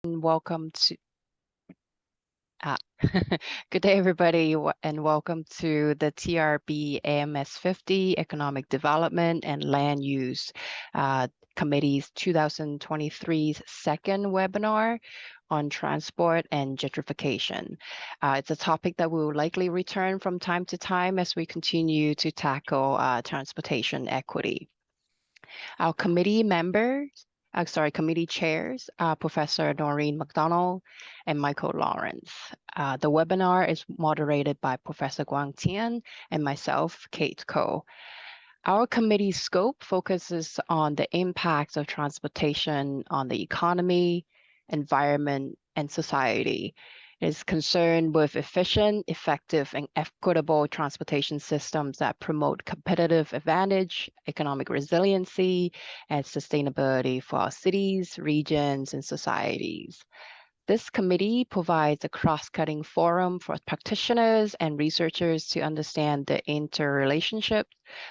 Welcome to uh, good day, everybody, and welcome to the TRB AMS 50 Economic Development and Land Use Committee's 2023's second webinar on transport and gentrification. It's a topic that will likely return from time to time as we continue to tackle transportation equity. Our committee chairs, Professor Noreen McDonald and Michael Lawrence. The webinar is moderated by Professor Guang Tian and myself, Kate Ko. Our committee's scope focuses on the impacts of transportation on the economy, environment, and society. It is concerned with efficient, effective, and equitable transportation systems that promote competitive advantage, economic resiliency, and sustainability for our cities, regions, and societies. This committee provides a cross-cutting forum for practitioners and researchers to understand the interrelationship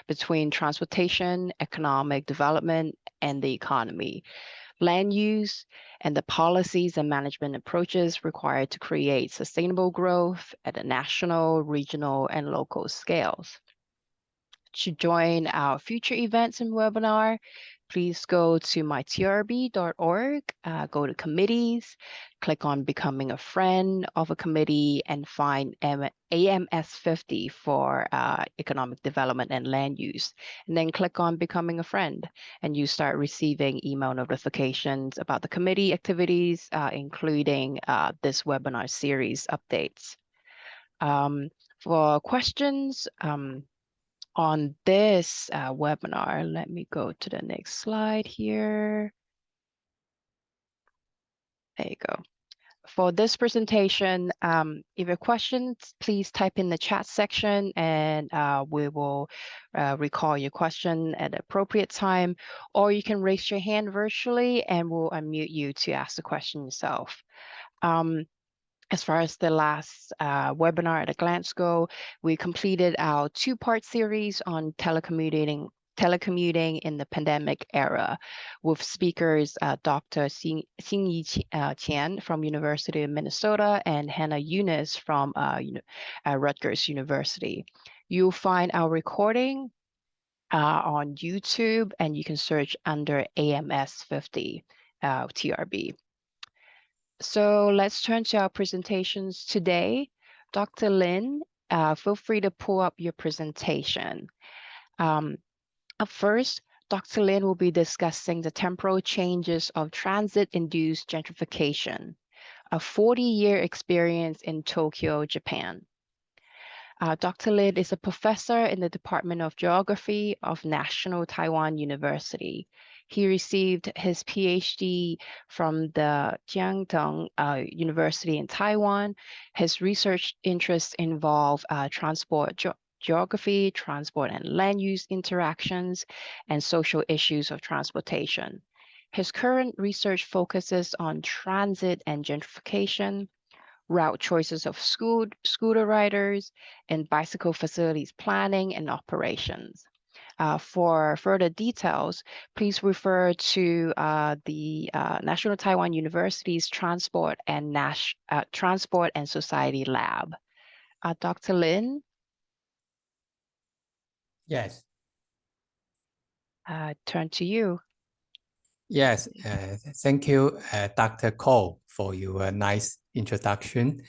between transportation, economic development, and the economy, land use, and the policies and management approaches required to create sustainable growth at the national, regional, and local scales. To join our future events and webinar, please go to mytrb.org, go to committees, click on becoming a friend of a committee, and find AMS 50 for economic development and land use. And then click on becoming a friend, and you start receiving email notifications about the committee activities, including this webinar series updates. For questions, on this webinar, let me go to the next slide here. There you go. For this presentation, if you have questions, please type in the chat section and we will recall your question at the appropriate time, or you can raise your hand virtually and we'll unmute you to ask the question yourself. As far as the last webinar at a glance go, we completed our two-part series on telecommuting in the pandemic era with speakers Dr. Xingyi Chen from University of Minnesota and Hannah Eunice from Rutgers University. You'll find our recording on YouTube, and you can search under AMS 50 TRB. So let's turn to our presentations today. Dr. Lin, feel free to pull up your presentation. Up first, Dr. Lin will be discussing the temporal changes of transit-induced gentrification, a 40-year experience in Tokyo, Japan. Dr. Lin is a professor in the Department of Geography of National Taiwan University. He received his Ph.D. from the Jiangtong University in Taiwan. His research interests involve transport geography, transport and land use interactions, and social issues of transportation. His current research focuses on transit and gentrification, route choices of scooter riders, and bicycle facilities planning and operations. For further details, please refer to the National Taiwan University's Transport and Society Lab. Dr. Lin? Yes. Turn to you. Yes, thank you, Dr. Cole, for your nice introduction.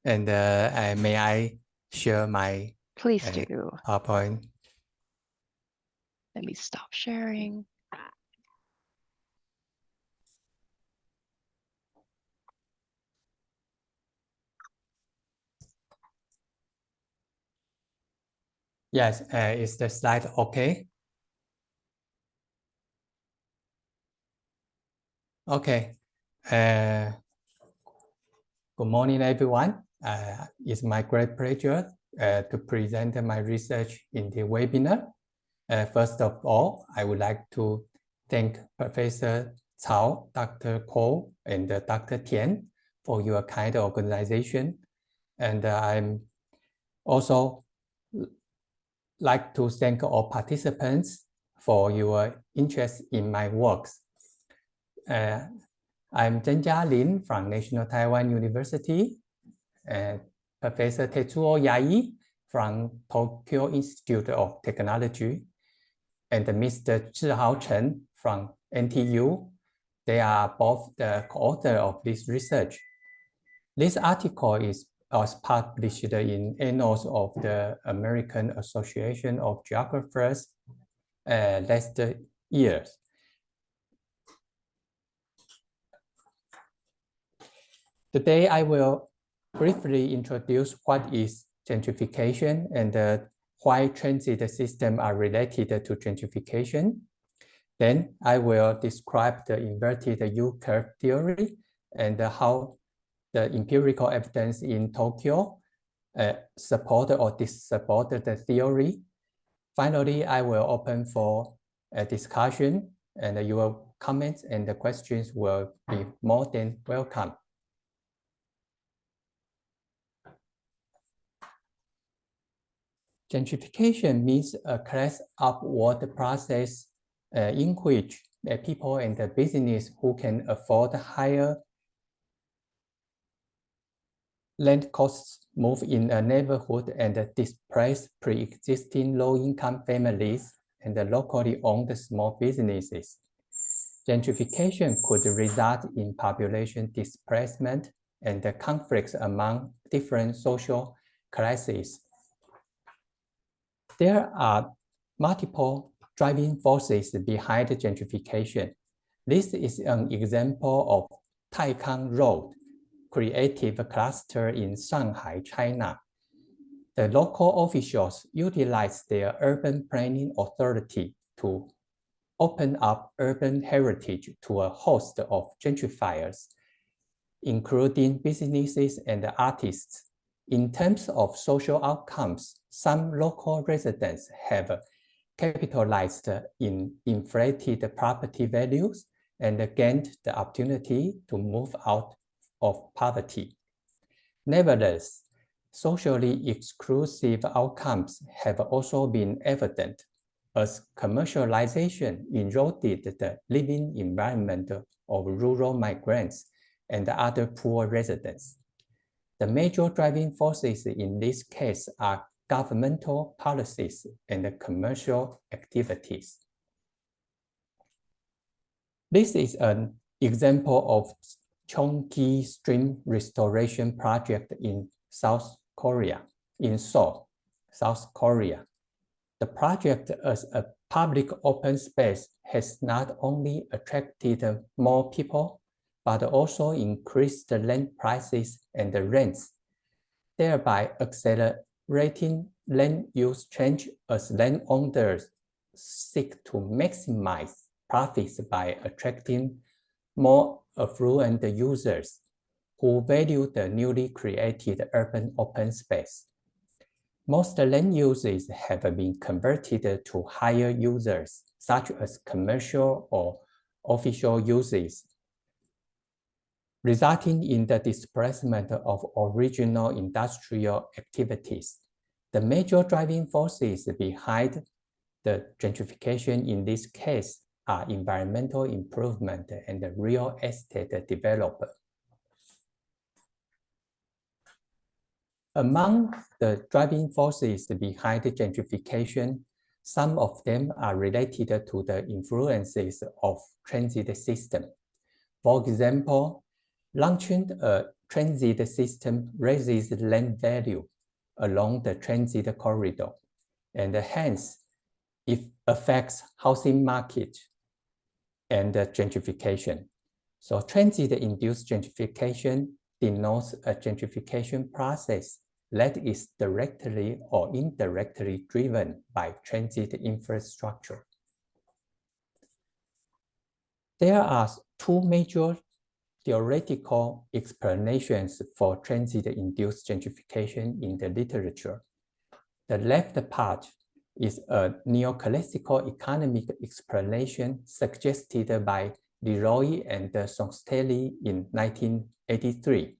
And may I share my Please do. PowerPoint? Let me stop sharing. Yes, is the slide okay? Okay. Good morning, everyone. It's my great pleasure to present my research in the webinar. First of all, I would like to thank Professor Cao, Dr. Ko, and Dr. Tian for your kind organization. And I'm also like to thank all participants for your interest in my works. I'm Jen-Jia from National Taiwan University, and Professor Tetsuo Yai from Tokyo Institute of Technology, and Mr. Zhihao Chen from NTU. They are both the co-author of this research. This article was published in Annals of the American Association of Geographers last year. Today, I will briefly introduce what is gentrification and why transit systems are related to gentrification. Then I will describe the inverted U-curve theory and how the empirical evidence in Tokyo support or dissupport the theory. Finally, I will open for a discussion, and your comments and the questions will be more than welcome. Gentrification means a class upward process in which people and the business who can afford higher land costs move in a neighborhood and displace pre-existing low-income families and the locally owned small businesses. Gentrification could result in population displacement and the conflicts among different social classes. There are multiple driving forces behind gentrification. This is an example of Taikang Road creative cluster in Shanghai, China. The local officials utilize their urban planning authority to open up urban heritage to a host of gentrifiers, including businesses and artists. In terms of social outcomes, some local residents have capitalized in inflated property values and gained the opportunity to move out of poverty. Nevertheless, socially exclusive outcomes have also been evident as commercialization eroded the living environment of rural migrants and other poor residents. The major driving forces in this case are governmental policies and commercial activities. This is an example of Cheonggi Stream Restoration Project in South Korea, in Seoul, South Korea. The project as a public open space has not only attracted more people, but also increased the land prices and the rents, thereby accelerating land use change as landowners seek to maximize profits by attracting more affluent users who value the newly created urban open space. Most land uses have been converted to higher users, such as commercial or official uses, resulting in the displacement of original industrial activities. The major driving forces behind the gentrification in this case are environmental improvement and the real estate development. Among the driving forces behind gentrification, some of them are related to the influences of transit system. For example, launching a transit system raises land value along the transit corridor, and hence it affects housing market and gentrification. So transit-induced gentrification denotes a gentrification process that is directly or indirectly driven by transit infrastructure. There are two major theoretical explanations for transit-induced gentrification in the literature. The left part is a neoclassical economic explanation suggested by Leroy and Sonstelli in 1983.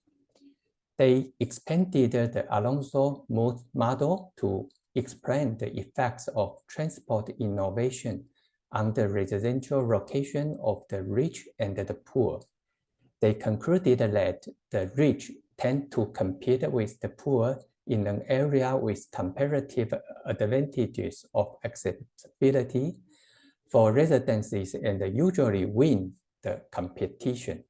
They expanded the Alonso Mood model to explain the effects of transport innovation on the residential location of the rich and the poor. they concluded that the rich tend to compete with the poor in an area with comparative advantages of accessibility for residences and usually win the competition.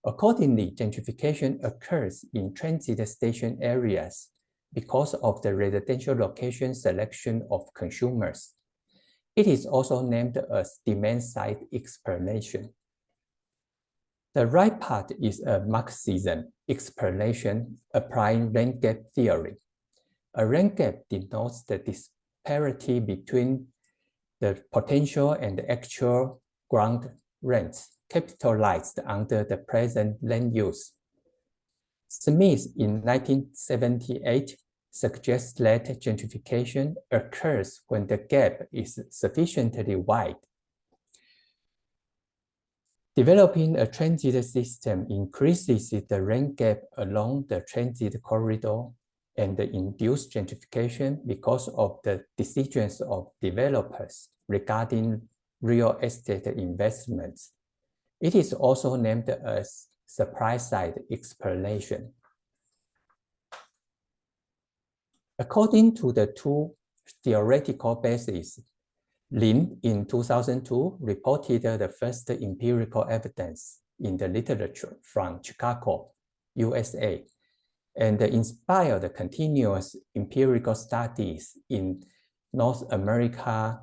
Accordingly, gentrification occurs in transit station areas because of the residential location selection of consumers. It is also named as demand-side explanation. The right part is a Marxism explanation applying rent gap theory. A rent gap denotes the disparity between the potential and the actual ground rents capitalized under the present land use. Smith in 1978 suggests that gentrification occurs when the gap is sufficiently wide. Developing a transit system increases the rent gap along the transit corridor and induces gentrification because of the decisions of developers regarding real estate investments. It is also named as supply-side explanation. According to the two theoretical bases, Lin in 2002 reported the first empirical evidence in the literature from Chicago, USA, and inspired continuous empirical studies in North America,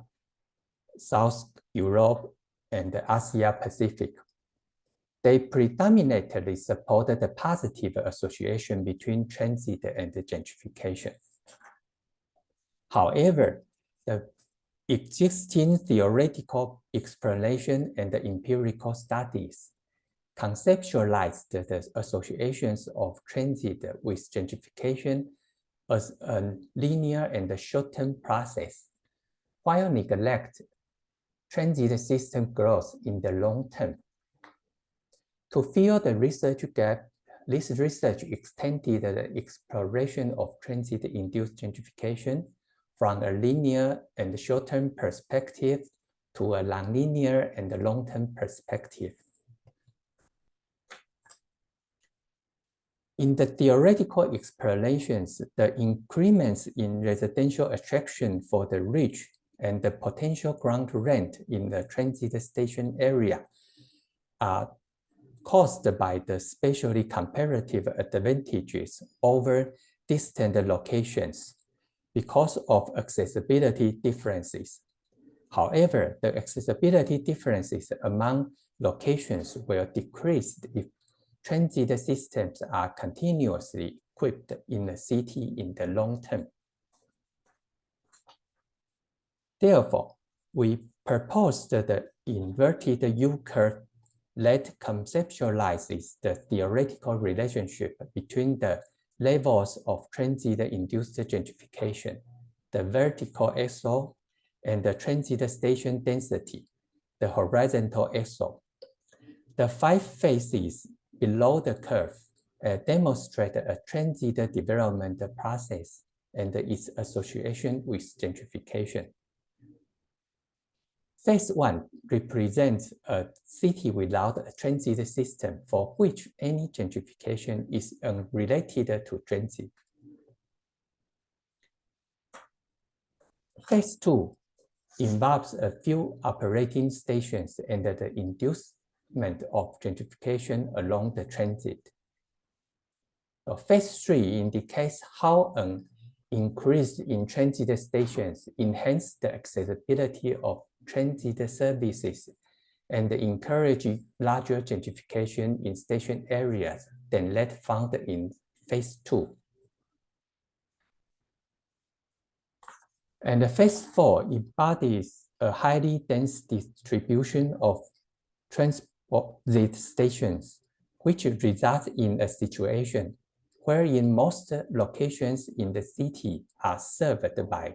South Europe, and Asia Pacific. They predominantly supported the positive association between transit and gentrification. However, the existing theoretical explanation and the empirical studies conceptualized the associations of transit with gentrification as a linear and short-term process, while neglect transit system growth in the long term. To fill the research gap, this research extended the exploration of transit-induced gentrification from a linear and short-term perspective to a nonlinear and long-term perspective. In the theoretical explanations, the increments in residential attraction for the rich and the potential ground rent in the transit station area are caused by the spatially comparative advantages over distant locations because of accessibility differences. However, the accessibility differences among locations will decrease if transit systems are continuously equipped in the city in the long term. Therefore, we proposed the inverted U-curve that conceptualizes the theoretical relationship between the levels of transit-induced gentrification, the vertical axle, and the transit station density, the horizontal axle. The 5 phases below the curve demonstrate a transit development process and its association with gentrification. Phase 1 represents a city without a transit system for which any gentrification is unrelated to transit. Phase 2 involves a few operating stations and the inducement of gentrification along the transit. Phase 3 indicates how an increase in transit stations enhances the accessibility of transit services and encourage larger gentrification in station areas than that found in Phase 2. And Phase 4 embodies a highly dense distribution of transit stations, which results in a situation wherein most locations in the city are served by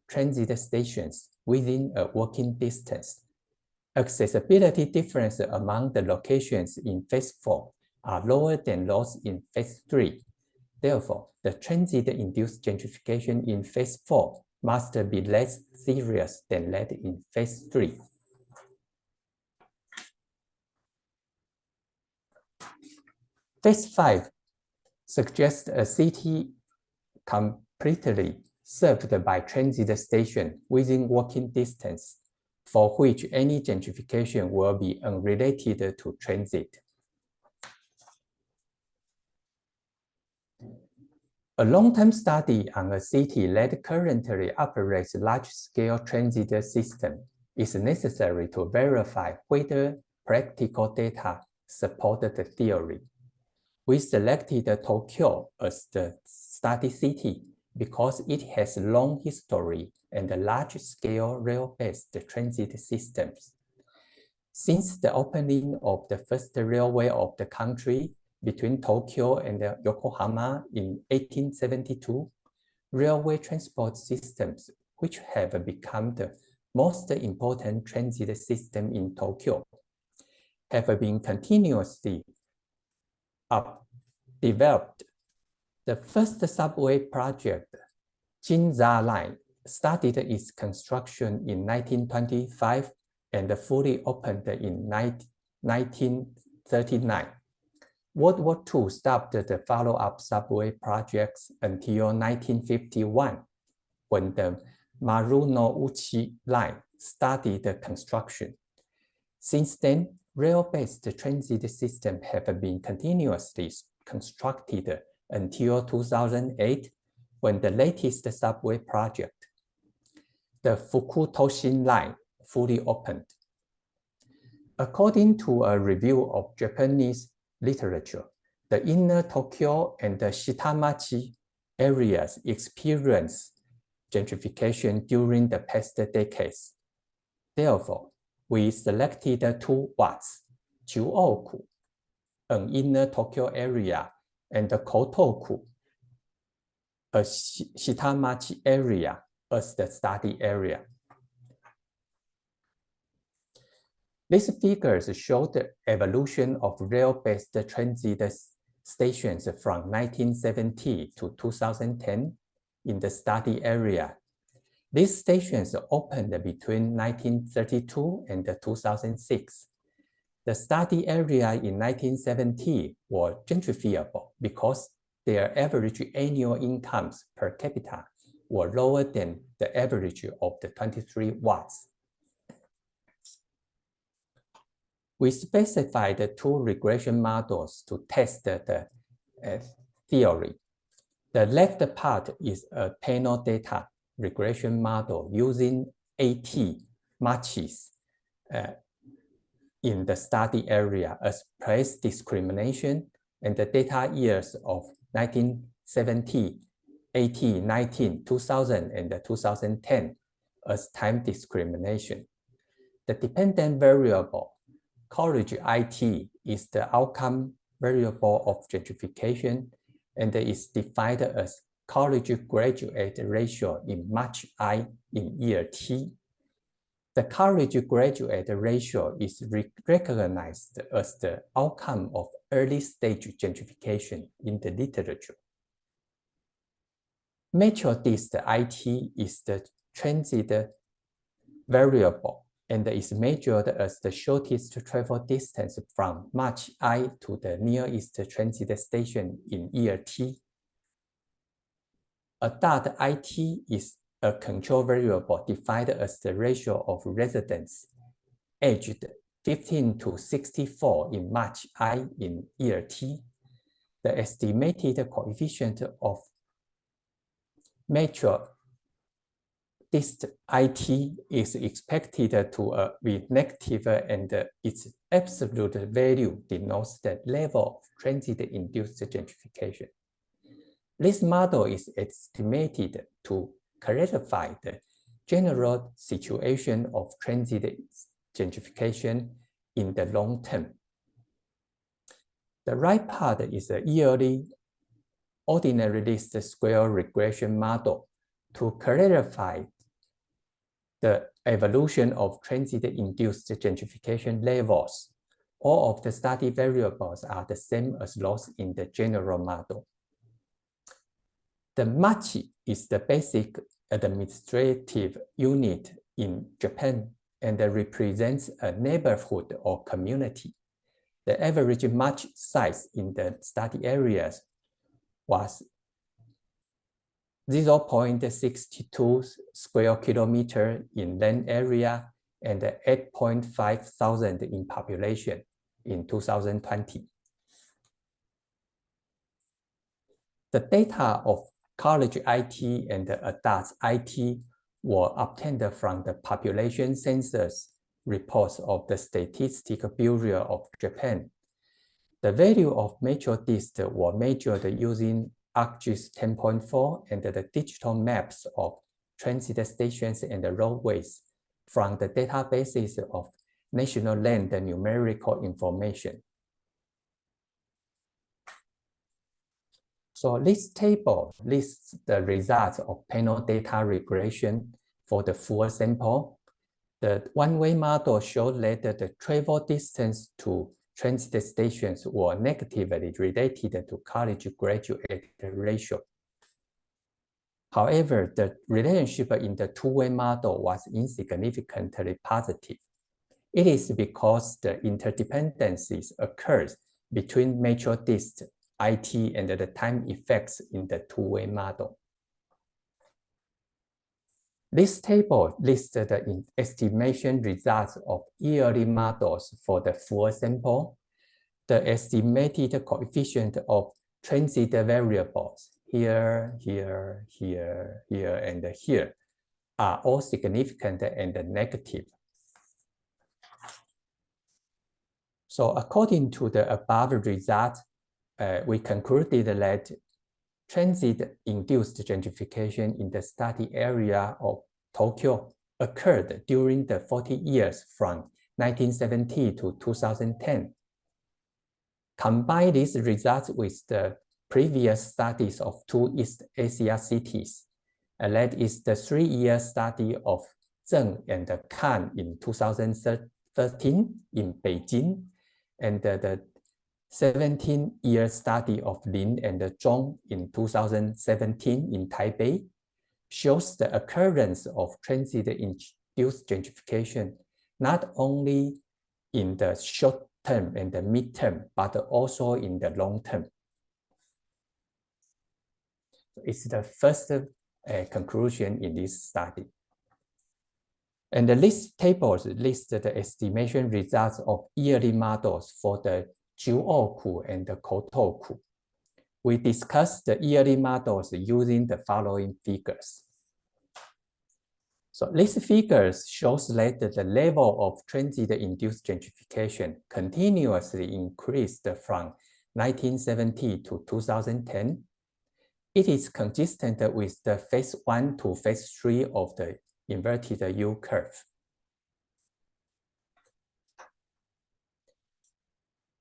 transit stations within a walking distance. Accessibility differences among the locations in Phase 4 are lower than those in Phase 3. Therefore, the transit-induced gentrification in Phase 4 must be less serious than that in Phase 3. Phase 5 suggests a city completely served by transit station within walking distance, for which any gentrification will be unrelated to transit. A long-term study on a city that currently operates large-scale transit system is necessary to verify whether practical data support the theory. We selected Tokyo as the study city because it has a long history and large-scale rail-based transit systems. Since the opening of the first railway of the country between Tokyo and Yokohama in 1872, railway transport systems, which have become the most important transit system in Tokyo, have been continuously developed. The first subway project, Jen-Jia Line, started its construction in 1925 and fully opened in 1939. World War II stopped the follow-up subway projects until 1951, when the Marunouchi Line started construction. Since then, rail-based transit systems have been continuously constructed until 2008, when the latest subway project, the Fukutoshin Line, fully opened. According to a review of Japanese literature, the inner Tokyo and the Shitamachi areas experienced gentrification during the past decades. Therefore, we selected 2 wards, Chuoku, an inner Tokyo area, and the Kotoku, a Shitamachi area, as the study area. These figures show the evolution of rail-based transit stations from 1970 to 2010 in the study area. These stations opened between 1932 and 2006. The study area in 1970 were gentrifiable because their average annual incomes per capita were lower than the average of the 23 wards. We specified 2 regression models to test the theory. The left part is a panel data regression model using 80 matches in the study area as place discrimination and the data years of 1970, 80, 19, 2000, and 2010 as time discrimination. The dependent variable, college IT, is the outcome variable of gentrification and is defined as college graduate ratio in March I in year T. The college graduate ratio is recognized as the outcome of early stage gentrification in the literature. Metro-dist IT is the transit variable and is measured as the shortest travel distance from March I to the nearest transit station in year T. A dot IT is a control variable defined as the ratio of residents aged 15 to 64 in March I in year T. The estimated coefficient of metro dist IT is expected to be negative, and its absolute value denotes the level of transit-induced gentrification. This model is estimated to clarify the general situation of transit gentrification in the long term. The right part is a yearly ordinary least square regression model to clarify the evolution of transit-induced gentrification levels. All of the study variables are the same as those in the general model. The machi is the basic administrative unit in Japan and represents a neighborhood or community. the average march size in the study areas was 0.62 square kilometer in land area and 8.5 thousand in population in 2020. The data of college IT and adult IT were obtained from the population census reports of the Statistical Bureau of Japan. The value of metro districts were measured using ArcGIS 10.4 and the digital maps of transit stations and the roadways from the databases of National Land Numerical Information. So this table lists the results of panel data regression for the full sample. The one-way model showed that the travel distance to transit stations were negatively related to college graduate ratio. However, the relationship in the two-way model was insignificantly positive. It is because the interdependencies occurs between metro distance, IT, and the time effects in the two-way model. This table lists the estimation results of yearly models for the full sample. The estimated coefficient of transit variables here, here, here, here, and here are all significant and negative. So according to the above result, we concluded that transit-induced gentrification in the study area of Tokyo occurred during the 40 years from 1970 to 2010. Combine these results with the previous studies of two East Asia cities, and that is the 3-year study of Zheng and Kan in 2013 in Beijing, and the 17-year study of Lin and Zhong in 2017 in Taipei, shows the occurrence of transit-induced gentrification not only in the short term and the mid-term, but also in the long term. It's the first conclusion in this study. And the list tables list the estimation results of yearly models for the Jiuoku and the Kotoku. We discussed the yearly models using the following figures. So this figures shows that the level of transit-induced gentrification continuously increased from 1970 to 2010. It is consistent with the phase 1 to phase 3 of the inverted U curve.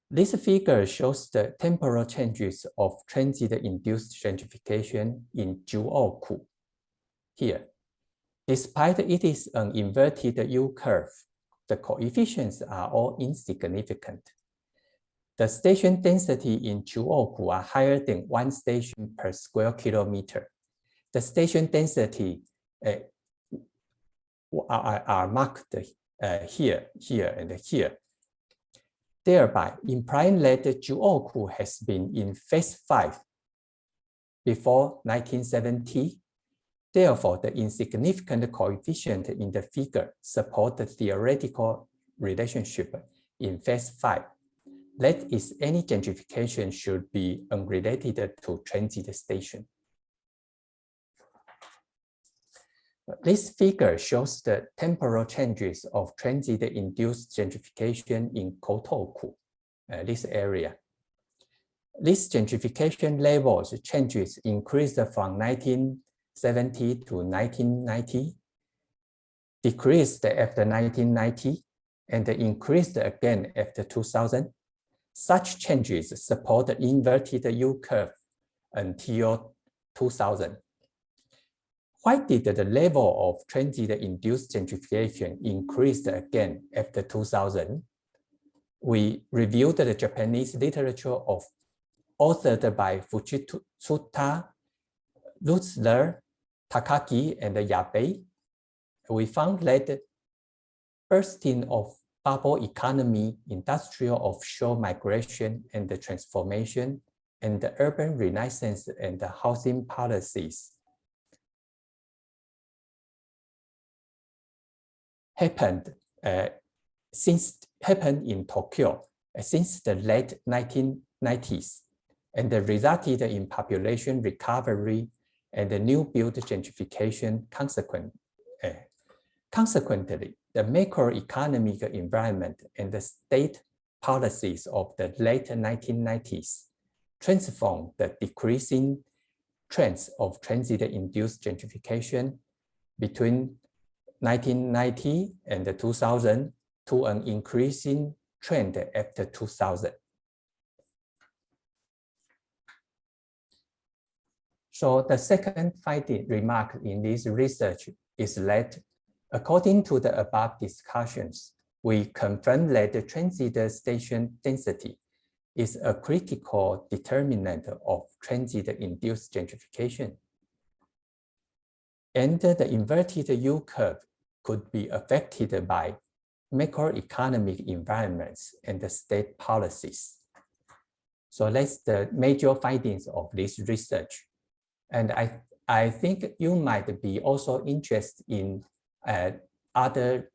This figure shows the temporal changes of transit-induced gentrification in Jiuoku. Here, despite it is an inverted U curve, the coefficients are all insignificant. The station density in Jiuoku are higher than 1 station per square kilometer. The station density are marked here, here, and here, thereby implying that Jiuoku has been in phase 5 before 1970. Therefore, the insignificant coefficient in the figure support the theoretical relationship in phase 5. That is, any gentrification should be unrelated to transit station. This figure shows the temporal changes of transit-induced gentrification in Kotoku, this area. This gentrification levels changes increased from 1970 to 1990, decreased after 1990, and increased again after 2000. Such changes support the inverted U curve until 2000. Why did the level of transit-induced gentrification increase again after 2000? We reviewed the Japanese literature authored by Fujitsuta, Lutzler, Takaki, and Yabe. We found that bursting of bubble economy, industrial offshore migration and the transformation, and the urban renaissance and the housing policies happened in Tokyo since the late 1990s, and resulted in population recovery and the new build gentrification consequently, the macroeconomic environment and the state policies of the late 1990s transformed the decreasing trends of transit-induced gentrification between 1990 and 2000 to an increasing trend after 2000. So the second finding remark in this research is that according to the above discussions, we confirm that the transit station density is a critical determinant of transit-induced gentrification. And the inverted U-curve could be affected by macroeconomic environments and the state policies. So that's the major findings of this research. And I think you might be also interested in other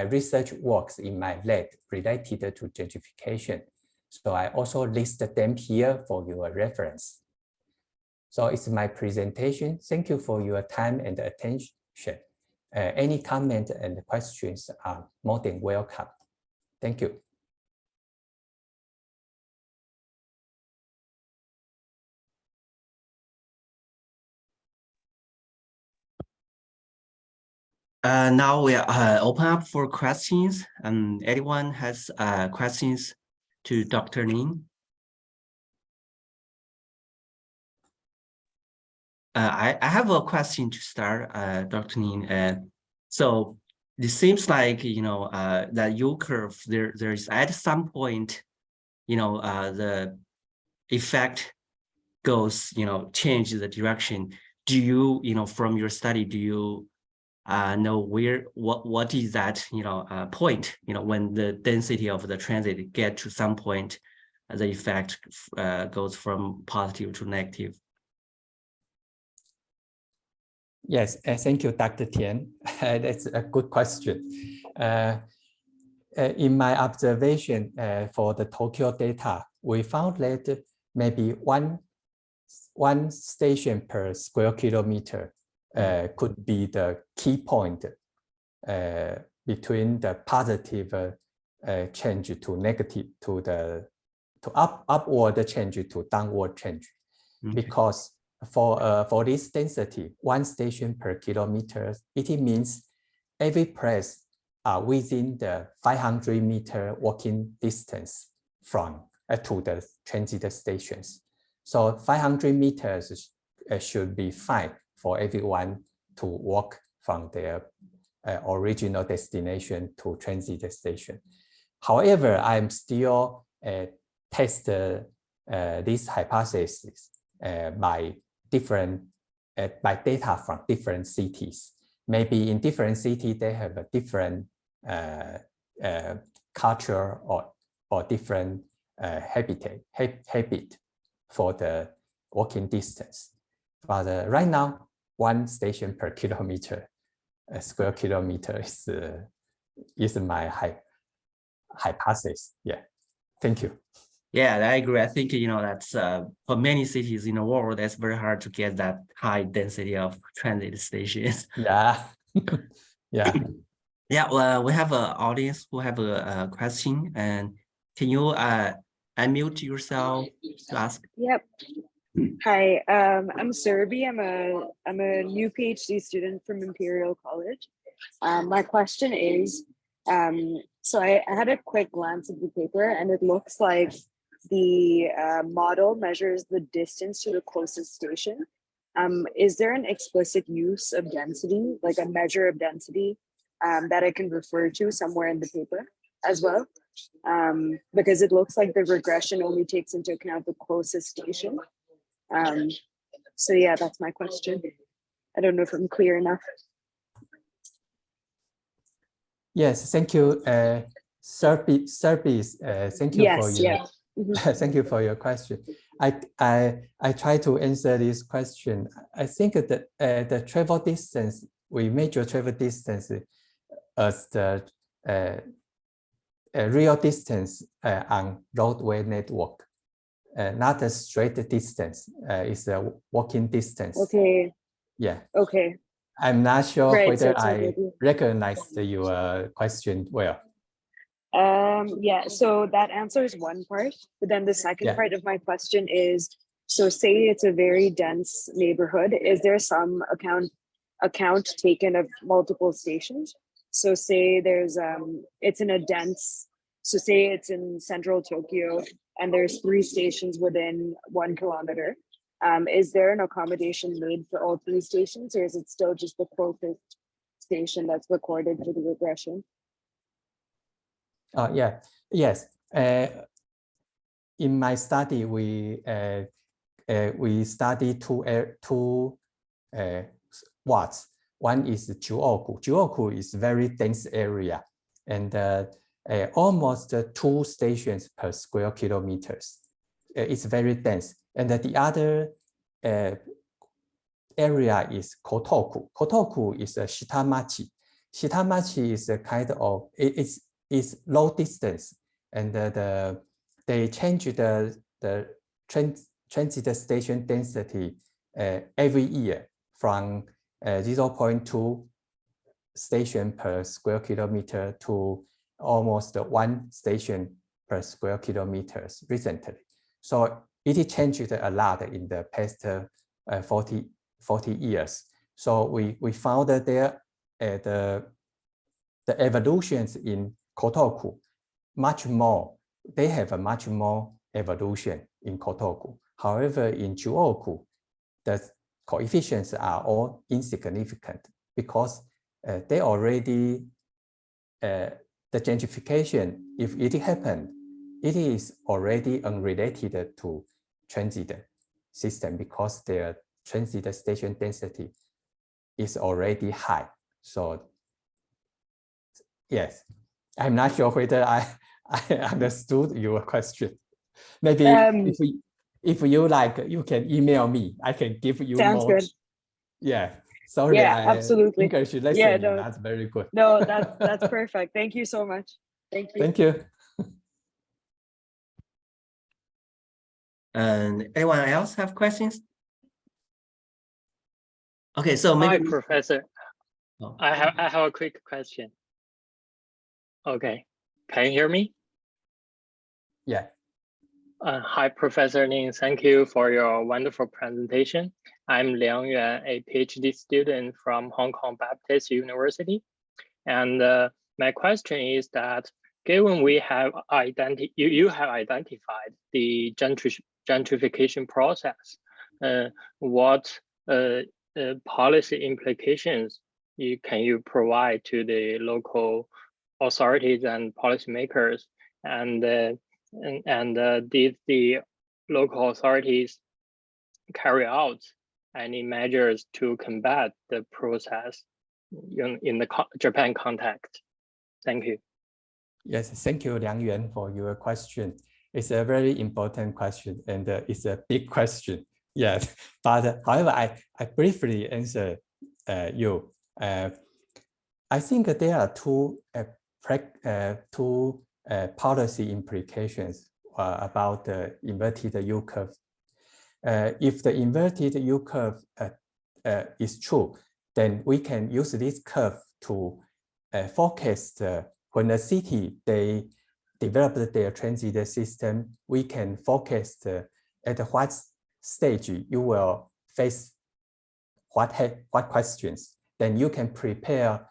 research works in my lab related to gentrification. So I also listed them here for your reference. So it's my presentation. Thank you for your time and attention. Any comment and questions are more than welcome. Thank you. Now we are open up for questions. Anyone has questions to Dr. Lin? I have a question to start, Dr. Lin. So it seems like, you know, that U-curve, there is at some point, you know, the effect goes, you know, change the direction. Do you, you know, from your study, do you know what is that, you know, point, you know, when the density of the transit get to some point, the effect goes from positive to negative? Yes, thank you, Dr. Tian. That's a good question. In my observation for the Tokyo data, we found that maybe one station per square kilometer could be the key point between the positive change to negative to upward change to downward change. Okay. Because for this density, one station per kilometer, it means every place are within the 500-meter walking distance from to the transit stations. So 500 meters should be fine for everyone to walk from their original destination to transit station. However, I'm still test this hypothesis by data from different cities. Maybe in different cities they have a different culture or different habit for the walking distance. But right now, one station per kilometer, square kilometer is my hypothesis. Yeah, thank you. Yeah, I agree. I think, you know, that's for many cities in the world, that's very hard to get that high density of transit stations. Yeah, yeah. Yeah, well, we have an audience who have a question, and can you unmute yourself to ask? Yep. Hi, I'm Surabhi. I'm a new PhD student from Imperial College. My question is, so I had a quick glance at the paper, and it looks like the model measures the distance to the closest station. Is there an explicit use of density, like a measure of density, that I can refer to somewhere in the paper as well? Because it looks like the regression only takes into account the closest station. So yeah, that's my question. I don't know if I'm clear enough. Yes, thank you, Service. Thank you for Yes, your yes. Mhm. thank you for your question. I try to answer this question. I think that the travel distance, we measure travel distance as the real distance on roadway network, not a straight distance. It's a walking distance. Okay. Yeah. Okay. I'm not sure Right, so whether it's I over. recognized your question well. Yeah, so that answers one part, but then the second Yeah. part of my question is, so say it's a very dense neighborhood, is there some account taken of multiple stations? So say there's it's in a dense, so say it's in central Tokyo and there's 3 stations within 1 kilometer. Is there an accommodation made for all 3 stations, or is it still just the closest station that's recorded for the regression? Yeah. Yes. In my study, we study two wards. One is Juoku. Juoku is very dense area, and almost 2 stations per square kilometers. It's very dense. And the other area is Kotoku. Kotoku is a Shitamachi. Shitamachi is a kind of it's low distance, and they change the transit station density every year from 0.2 station per square kilometer to almost 1 station per square kilometers recently. So it changed a lot in the past 40 years. So we found that there the evolutions in Kotoku much more. They have a much more evolution in Kotoku. However, in Juoku, the coefficients are all insignificant because they already the gentrification, if it happened, it is already unrelated to transit system because their transit station density is already high. So yes, I'm not sure whether I understood your question. Maybe if you like, you can email me. I can give you sounds more. good. Yeah, sorry, Yeah, absolutely. English lesson Yeah, is no, not very good. no, that's perfect. Thank you so much. Thank you. Thank you. And anyone else have questions? Okay, so Hi, maybe Professor. Oh. I have a quick question. Okay, can you hear me? Yeah. Hi, Professor Ning. Thank you for your wonderful presentation. I'm Liang Yuan, a PhD student from Hong Kong Baptist University. And my question is that given we have you have identified the gentrification process, what policy implications can you provide to the local authorities and policymakers, and did the local authorities carry out any measures to combat the process in the Japan context? Thank you. Yes, thank you, Liang Yuan, for your question. It's a very important question, and it's a big question. Yes, but however, I briefly answer you. I think there are two policy implications about the inverted yield curve. If the inverted yield curve is true, then we can use this curve to forecast when a city they developed their transit system. We can forecast at what stage you will face what questions. Then you can prepare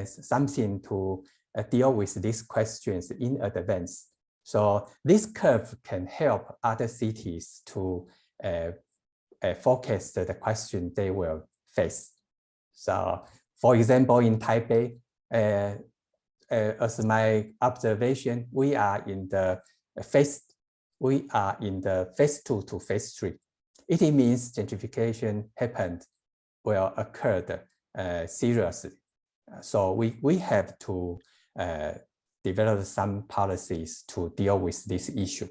something to deal with these questions in advance. So this curve can help other cities to forecast the question they will face. So, for example, in Taipei, as my observation, we are in the phase 2 to phase 3. It means gentrification happened, occurred seriously. So we have to develop some policies to deal with this issue.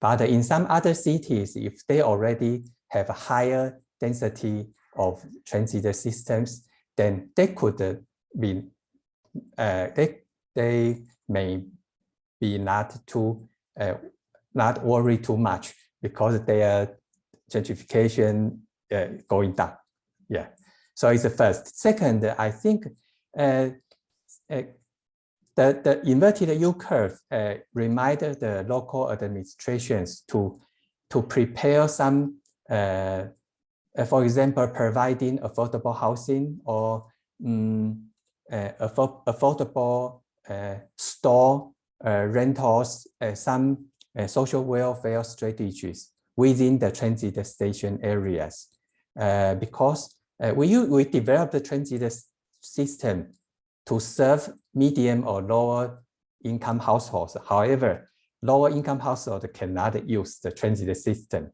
But in some other cities, if they already have a higher density of transit systems, then they could be, they may be not worry too much because their gentrification going down. Yeah, so it's the first. Second, I think the inverted U curve reminded the local administrations to prepare some, for example, providing affordable housing or affordable store rentals, some social welfare strategies within the transit station areas, because we developed the transit system to serve medium or lower income households. However, lower income households cannot use the transit system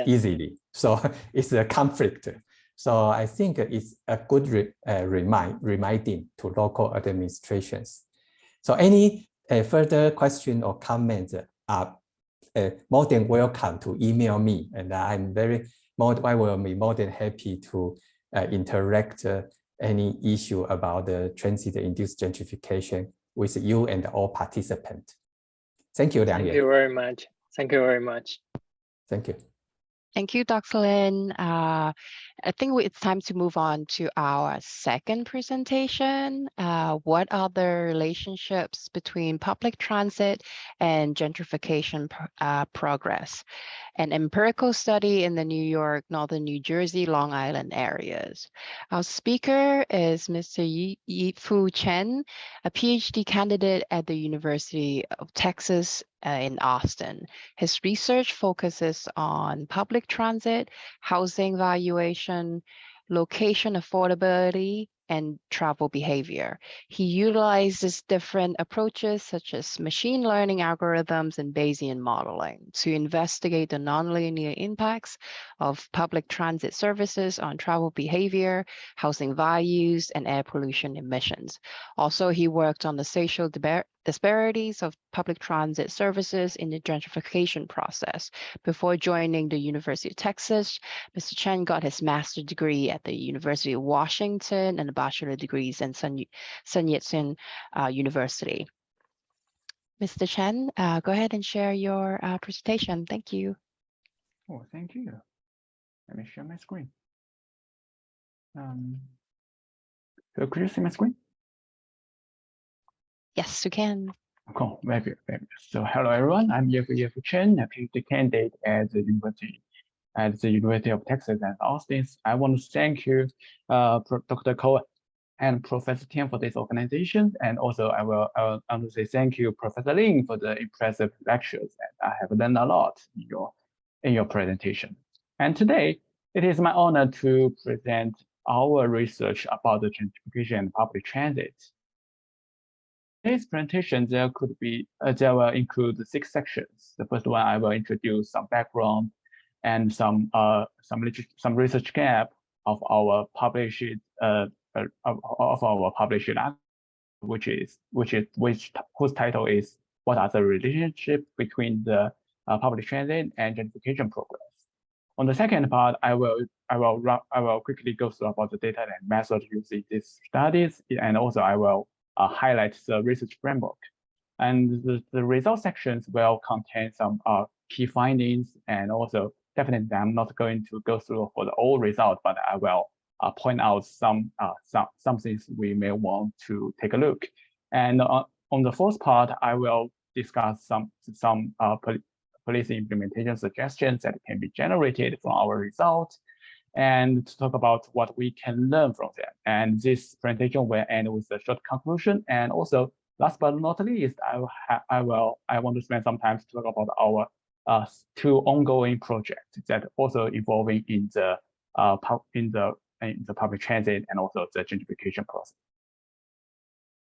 easily. So it's a conflict. So I think it's a good reminding to local administrations. So any further question or comments are more than welcome to email me, and I will be more than happy to interact any issue about the transit-induced gentrification with you and all participants. Thank you, Liang Yuan. Thank you very much. Thank you very much. Thank you. Thank you, Dr. Lin. I think it's time to move on to our second presentation. What are the relationships between public transit and gentrification progress? An empirical study in the New York, Northern New Jersey, Long Island areas. Our speaker is Mr. Yefu Chen, a Ph.D. candidate at the University of Texas in Austin. His research focuses on public transit, housing valuation, location affordability, and travel behavior. He utilizes different approaches such as machine learning algorithms and Bayesian modeling to investigate the nonlinear impacts of public transit services on travel behavior, housing values, and air pollution emissions. Also, he worked on the spatial disparities of public transit services in the gentrification process. Before joining the University of Texas, Mr. Chen got his master's degree at the University of Washington and a bachelor degrees in Sun Yat-sen University. Mr. Chen, go ahead and share your presentation. Thank you. Oh, thank you. Let me share my screen. So could you see my screen? Yes, you can. Cool, very good. So hello everyone, I'm Yefu Chen, a PhD candidate at the University of Texas at Austin. I want to thank you, Dr. Cole and Professor Tian for this organization, and also I want to say thank you, Professor Lin, for the impressive lectures. And I have learned a lot in your presentation. And today, it is my honor to present our research about the gentrification and public transit. Today's presentation, there will include 6 sections. The first one, I will introduce some background and some research gap of our published whose title is "What are the relationship between the public transit and gentrification progress?" On the second part, I will quickly go through about the data and methods used in these studies, and also I will highlight the research framework. And the result sections will contain some key findings, and also definitely I'm not going to go through for the whole result, but I will point out some things we may want to take a look. And on the fourth part, I will discuss some policy implementation suggestions that can be generated from our results, and to talk about what we can learn from them. And this presentation will end with a short conclusion. And also, last but not least, I want to spend some time to talk about our 2 ongoing projects that also involving in the public transit and also the gentrification process.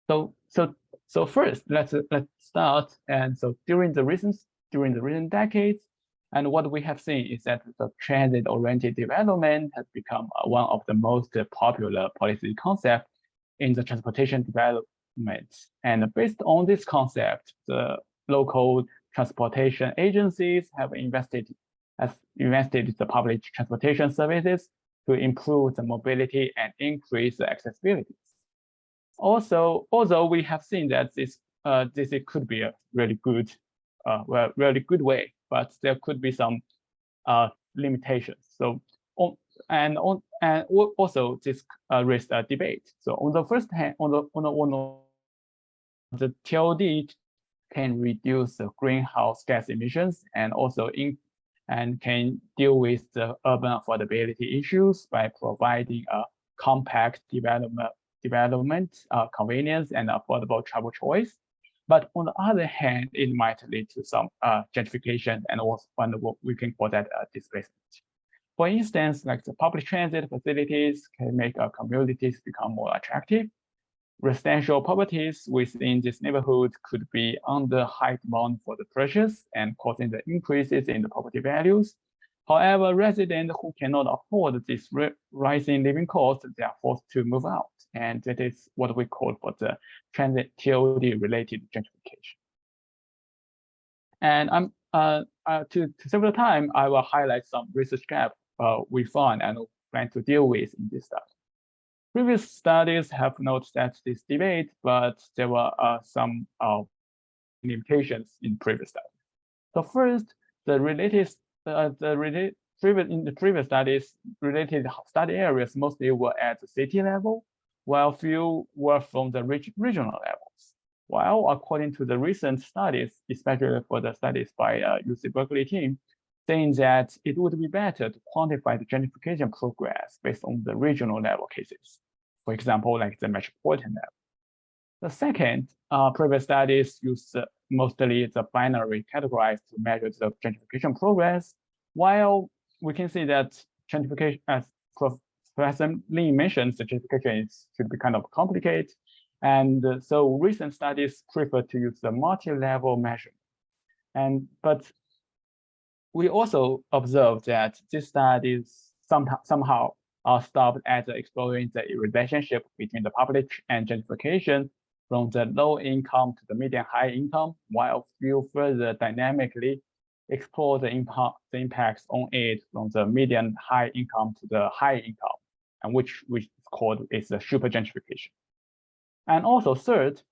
So first, let's start. And so during the recent decades, and what we have seen is that the transit-oriented development has become one of the most popular policy concepts in the transportation development. And based on this concept, the local transportation agencies have invested the public transportation services to improve the mobility and increase the accessibility. Also, although we have seen that this could be a really good way, but there could be some limitations. So also this raised a debate. So on the first hand, the TOD can reduce the greenhouse gas emissions and also can deal with the urban affordability issues by providing a compact development, convenience, and affordable travel choice. But on the other hand, it might lead to some gentrification and also what we can call that displacement. For instance, like the public transit facilities can make communities become more attractive. Residential properties within this neighborhood could be under high demand for the purchase and causing the increases in the property values. However, residents who cannot afford this rising living costs, they are forced to move out. And that is what we call for the transit TOD related gentrification. And to save the time, I will highlight some research gaps we found and plan to deal with in this study. Previous studies have noted that this debate, but there were some limitations in previous studies. So first, in the previous studies, related study areas mostly were at the city level, while few were from the regional levels. While according to the recent studies, especially for the studies by UC Berkeley team, saying that it would be better to quantify the gentrification progress based on the regional level cases. For example, like the metropolitan level. The second, previous studies used mostly the binary categorized to measure the gentrification progress, while we can see that gentrification, as Professor Lee mentioned, the gentrification should be kind of complicated. And so recent studies prefer to use the multi-level measurement. But we also observed that these studies somehow stopped at exploring the relationship between the public and gentrification from the low income to the medium high income, while few further dynamically explore the impacts on it from the median high income to the high income, and which is called the super gentrification. And also third,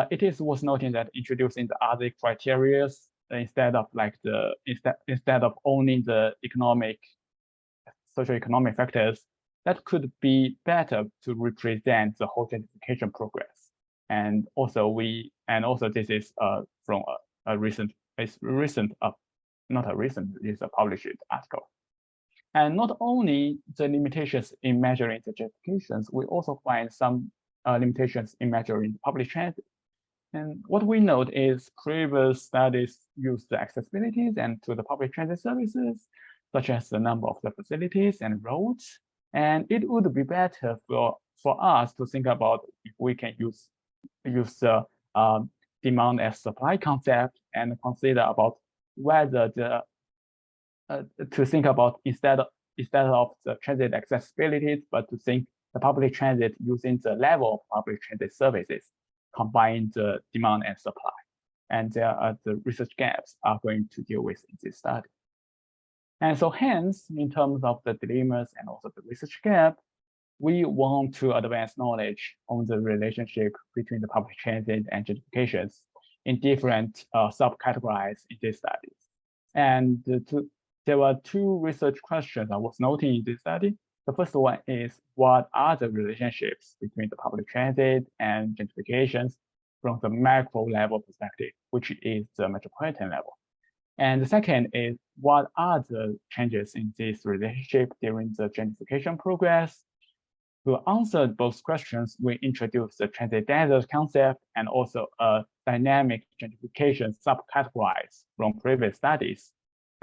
it is worth noting that introducing the other criteria instead of owning the socioeconomic factors, that could be better to represent the whole gentrification progress. And also this is from a recent, it's a published article. And not only the limitations in measuring the gentrifications, we also find some limitations in measuring public transit. And what we note is previous studies use the accessibilities and to the public transit services, such as the number of the facilities and roads. And it would be better for us to think about if we can use the demand as supply concept and consider about whether to think about instead of the transit accessibility, but to think the public transit using the level of public transit services, combine the demand and supply. And there are the research gaps are going to deal with in this study. And so hence, in terms of the dilemmas and also the research gap, we want to advance knowledge on the relationship between the public transit and gentrifications in different subcategories in these studies. And there were two research questions I was noting in this study. The first one is, what are the relationships between the public transit and gentrifications from the macro level perspective, which is the metropolitan level? And the second is, what are the changes in this relationship during the gentrification progress? To answer both questions, we introduced the transit desert concept and also a dynamic gentrification subcategories from previous studies.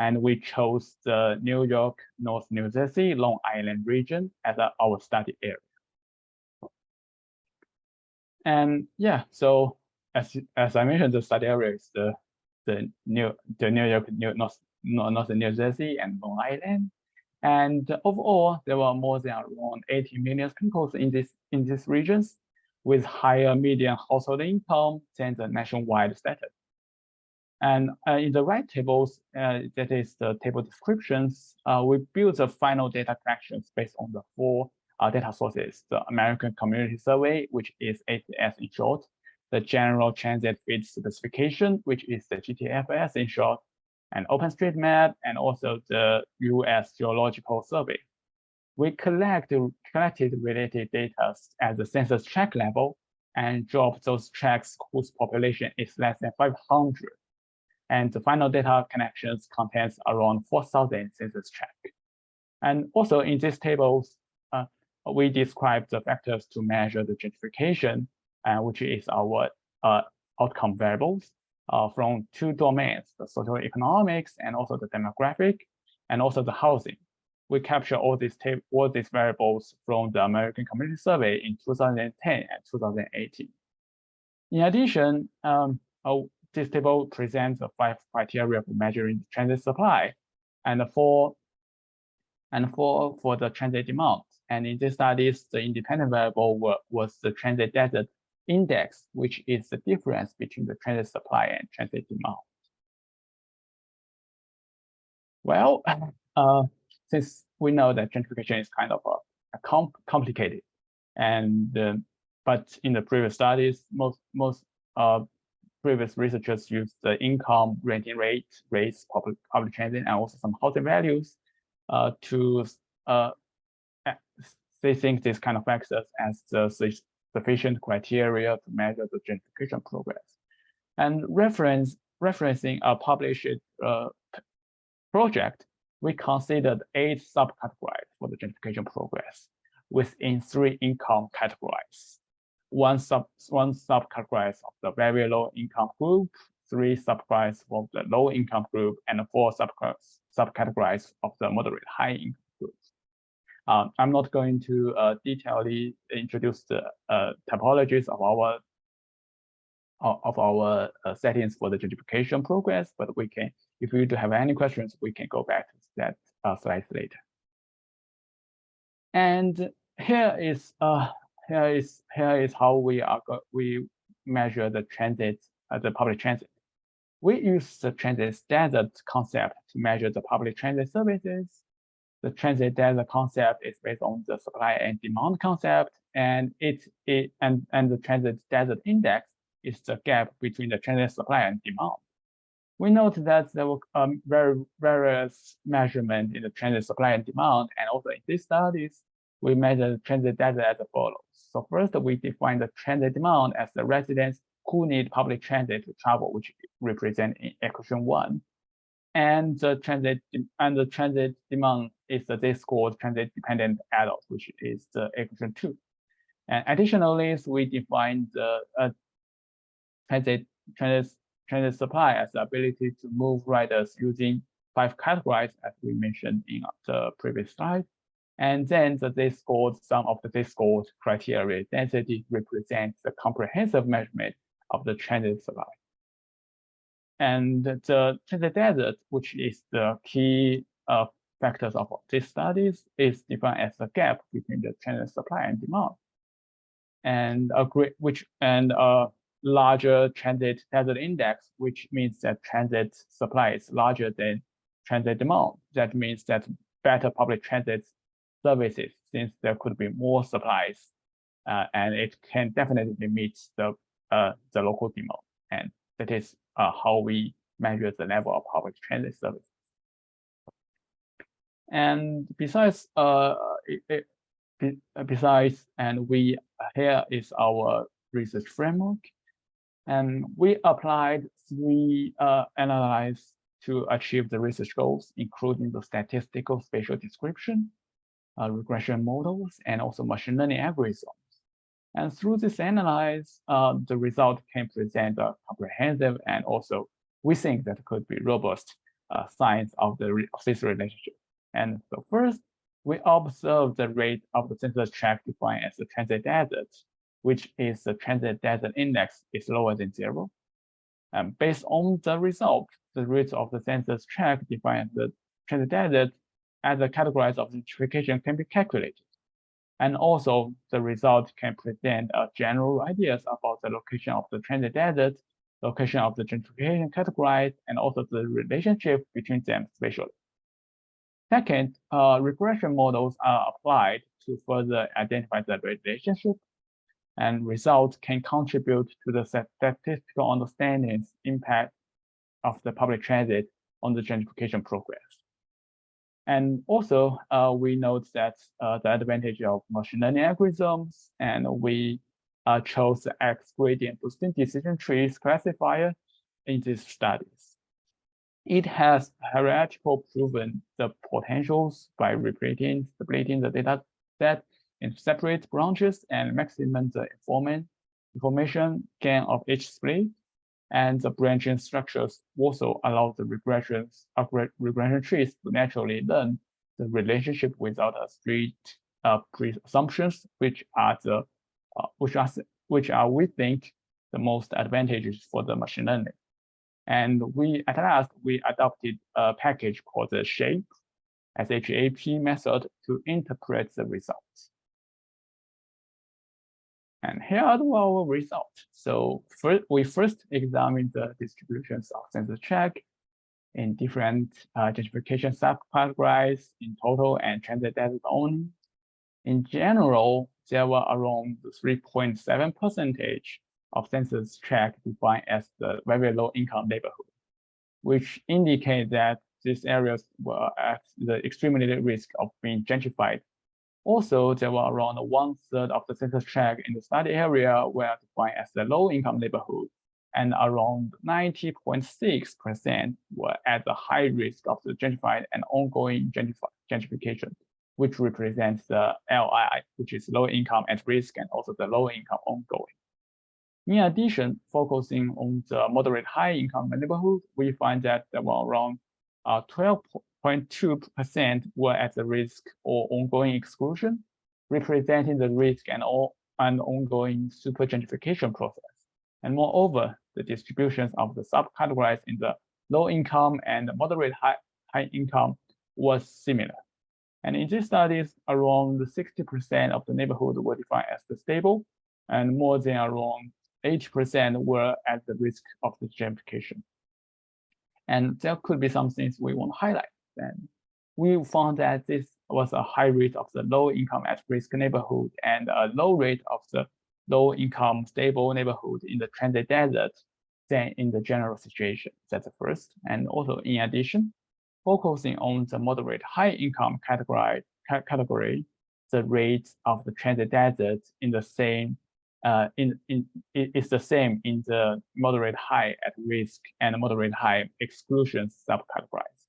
And we chose the New York, North New Jersey, Long Island region as our study area. And yeah, so as I mentioned, the study area is the New York, North New Jersey, and Long Island. And overall, there were more than around 80 million people in these regions. with higher median household income than the nationwide status. And in the right tables, that is the table descriptions, we build the final data collections based on the 4 data sources: the American Community Survey, which is ACS in short, the General Transit Feed Specification, which is the GTFS in short, and OpenStreetMap, and also the US Geological Survey. We collected related data at the census tract level and dropped those tracts whose population is less than 500. And the final data connections contains around 4,000 census tracts. And also in these tables, we describe the factors to measure the gentrification, which is our outcome variables from 2 domains, the social economics and also the demographic, and also the housing. We capture all these variables from the American Community Survey in 2010 and 2018. In addition, this table presents the 5 criteria for measuring the transit supply and for the transit demand. And in these studies, the independent variable was the transit desert index, which is the difference between the transit supply and transit demand. Well, since we know that gentrification is kind of complicated, and but in the previous studies, most previous researchers used the income, renting rate, rates, public transit, and also some housing values they think this kind of factors as the sufficient criteria to measure the gentrification progress. And referencing a published project, we considered 8 subcategories for the gentrification progress within 3 income categories. One subcategory of the very low income group, 3 subcategories for the low income group, and 4 subcategories of the moderate high income groups. I'm not going to detailedly introduce the typologies of our settings for the gentrification progress, but we can, if you do have any questions, we can go back to that slides later. And here is how we measure the transit, the public transit. We use the transit desert concept to measure the public transit services. The transit desert concept is based on the supply and demand concept, and the transit desert index is the gap between the transit supply and demand. We note that there were various measurements in the transit supply and demand, and also in these studies, we measure the transit desert as follows. So first, we define the transit demand as the residents who need public transit to travel, which represent in equation 1. And the transit demand is the scored transit dependent adults, which is the equation 2. And additionally, we define the transit supply as the ability to move riders using 5 categories, as we mentioned in the previous slide. And then the scored sum of the scored criteria density represents the comprehensive measurement of the transit supply. And the transit desert, which is the key factors of these studies, is defined as the gap between the transit supply and demand. And a larger transit desert index, which means that transit supply is larger than transit demand. That means that better public transit services, since there could be more supplies, and it can definitely meet the local demand. And that is how we measure the level of public transit services. And besides, here is our research framework, and we applied 3 analyses to achieve the research goals, including the statistical spatial description, regression models, and also machine learning algorithms. And through this analysis, the result can present a comprehensive and also we think that could be robust science of this relationship. And so first, we observe the rate of the census tract defined as the transit desert, which is the transit desert index is lower than 0. And based on the result, the rate of the census tract defined as the transit desert as a category of gentrification can be calculated. And also the result can present general ideas about the location of the transit desert, location of the gentrification categories, and also the relationship between them spatially. Second, regression models are applied to further identify the relationship, and results can contribute to the statistical understanding's impact of the public transit on the gentrification progress. And also, we note that the advantage of machine learning algorithms, and we chose the X gradient boosting decision trees classifier in these studies. It has hierarchical proven the potentials by splitting the data set in separate branches and maximum the information gain of each split. And the branching structures also allow the regression trees to naturally learn the relationship without a strict preassumptions, which are we think the most advantages for the machine learning. And at last we adopted a package called the SHAPE, SHAP method to interpret the results. And here are our results. So we first examined the distributions of census tract in different gentrification subcategories in total and transit desert only. In general, there were around 3.7% of census tract defined as the very low income neighborhood, which indicate that these areas were at the extremely risk of being gentrified. Also, there were around 1/3 of the census tract in the study area were defined as the low income neighborhood, and around 90.6% were at the high risk of the gentrified and ongoing gentrification, which represents the LII, which is low income at risk, and also the low income ongoing. In addition, focusing on the moderate high income neighborhood, we find that there were around 12.2% were at the risk or ongoing exclusion, representing the risk and ongoing super gentrification process. And moreover, the distributions of the subcategories in the low income and moderate high income was similar. And in these studies, around 60% of the neighborhood were defined as the stable, and more than around 80% were at the risk of the gentrification. And there could be some things we want to highlight. And we found that this was a high rate of the low income at risk neighborhood and a low rate of the low income stable neighborhood in the transit desert than in the general situation. That's the first. And also in addition, focusing on the moderate high income category, the rate of the transit desert in the same is the same in the moderate high at risk and moderate high exclusion subcategories.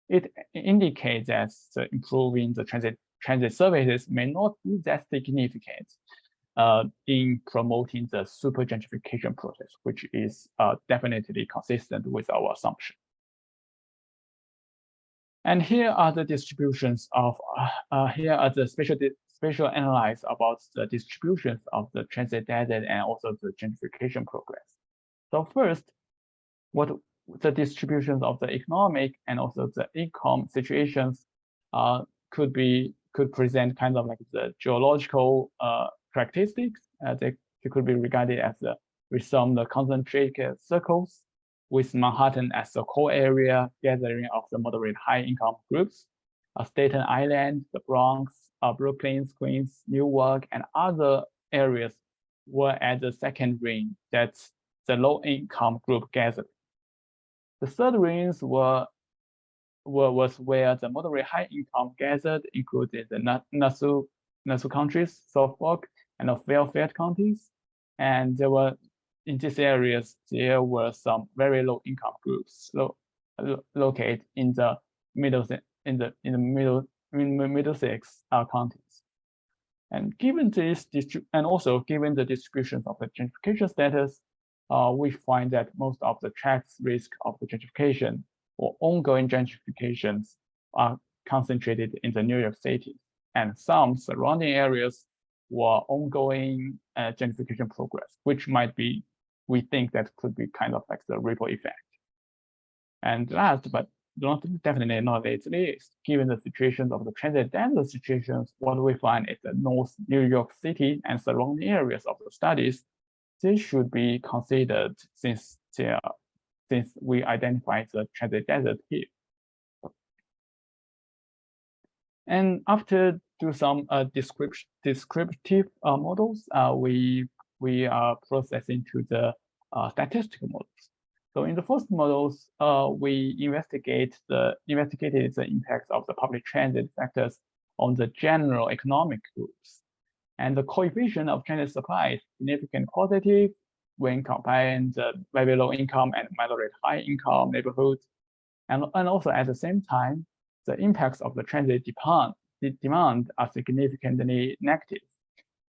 It indicates that improving the transit services may not be that significant in promoting the super gentrification process, which is definitely consistent with our assumption. And here are the distributions of, here are the spatial analysis about the distributions of the transit desert and also the gentrification progress. So first, what the distributions of the economic and also the income situations could present kind of like the geological characteristics. They could be regarded as some concentric circles, with Manhattan as the core area gathering of the moderate high income groups. Staten Island, the Bronx, Brooklyn, Queens, Newark, and other areas were at the second ring that's the low income group gathered. The third rings was where the moderate high income gathered, included the Nassau counties, Suffolk, and the Fairfield counties. And there were in these areas, there were some very low income groups located in the Middlesex counties. And given this and also given the distribution of the gentrification status, we find that most of the tracts risk of the gentrification or ongoing gentrifications are concentrated in the New York City, and some surrounding areas were ongoing gentrification progress, which might be, we think that could be kind of like the ripple effect. And last but definitely not its least. Given the situations of the transit desert situations, what we find is that North New York City and surrounding areas of the studies, they should be considered since we identified the transit desert here. And after do some descriptive models, we are processing to the statistical models. So in the first models, we investigated the impacts of the public transit factors on the general economic groups. And the coefficient of transit supply is significantly positive when comparing the very low income and moderate high income neighborhoods. And also at the same time, the impacts of the transit demand are significantly negative,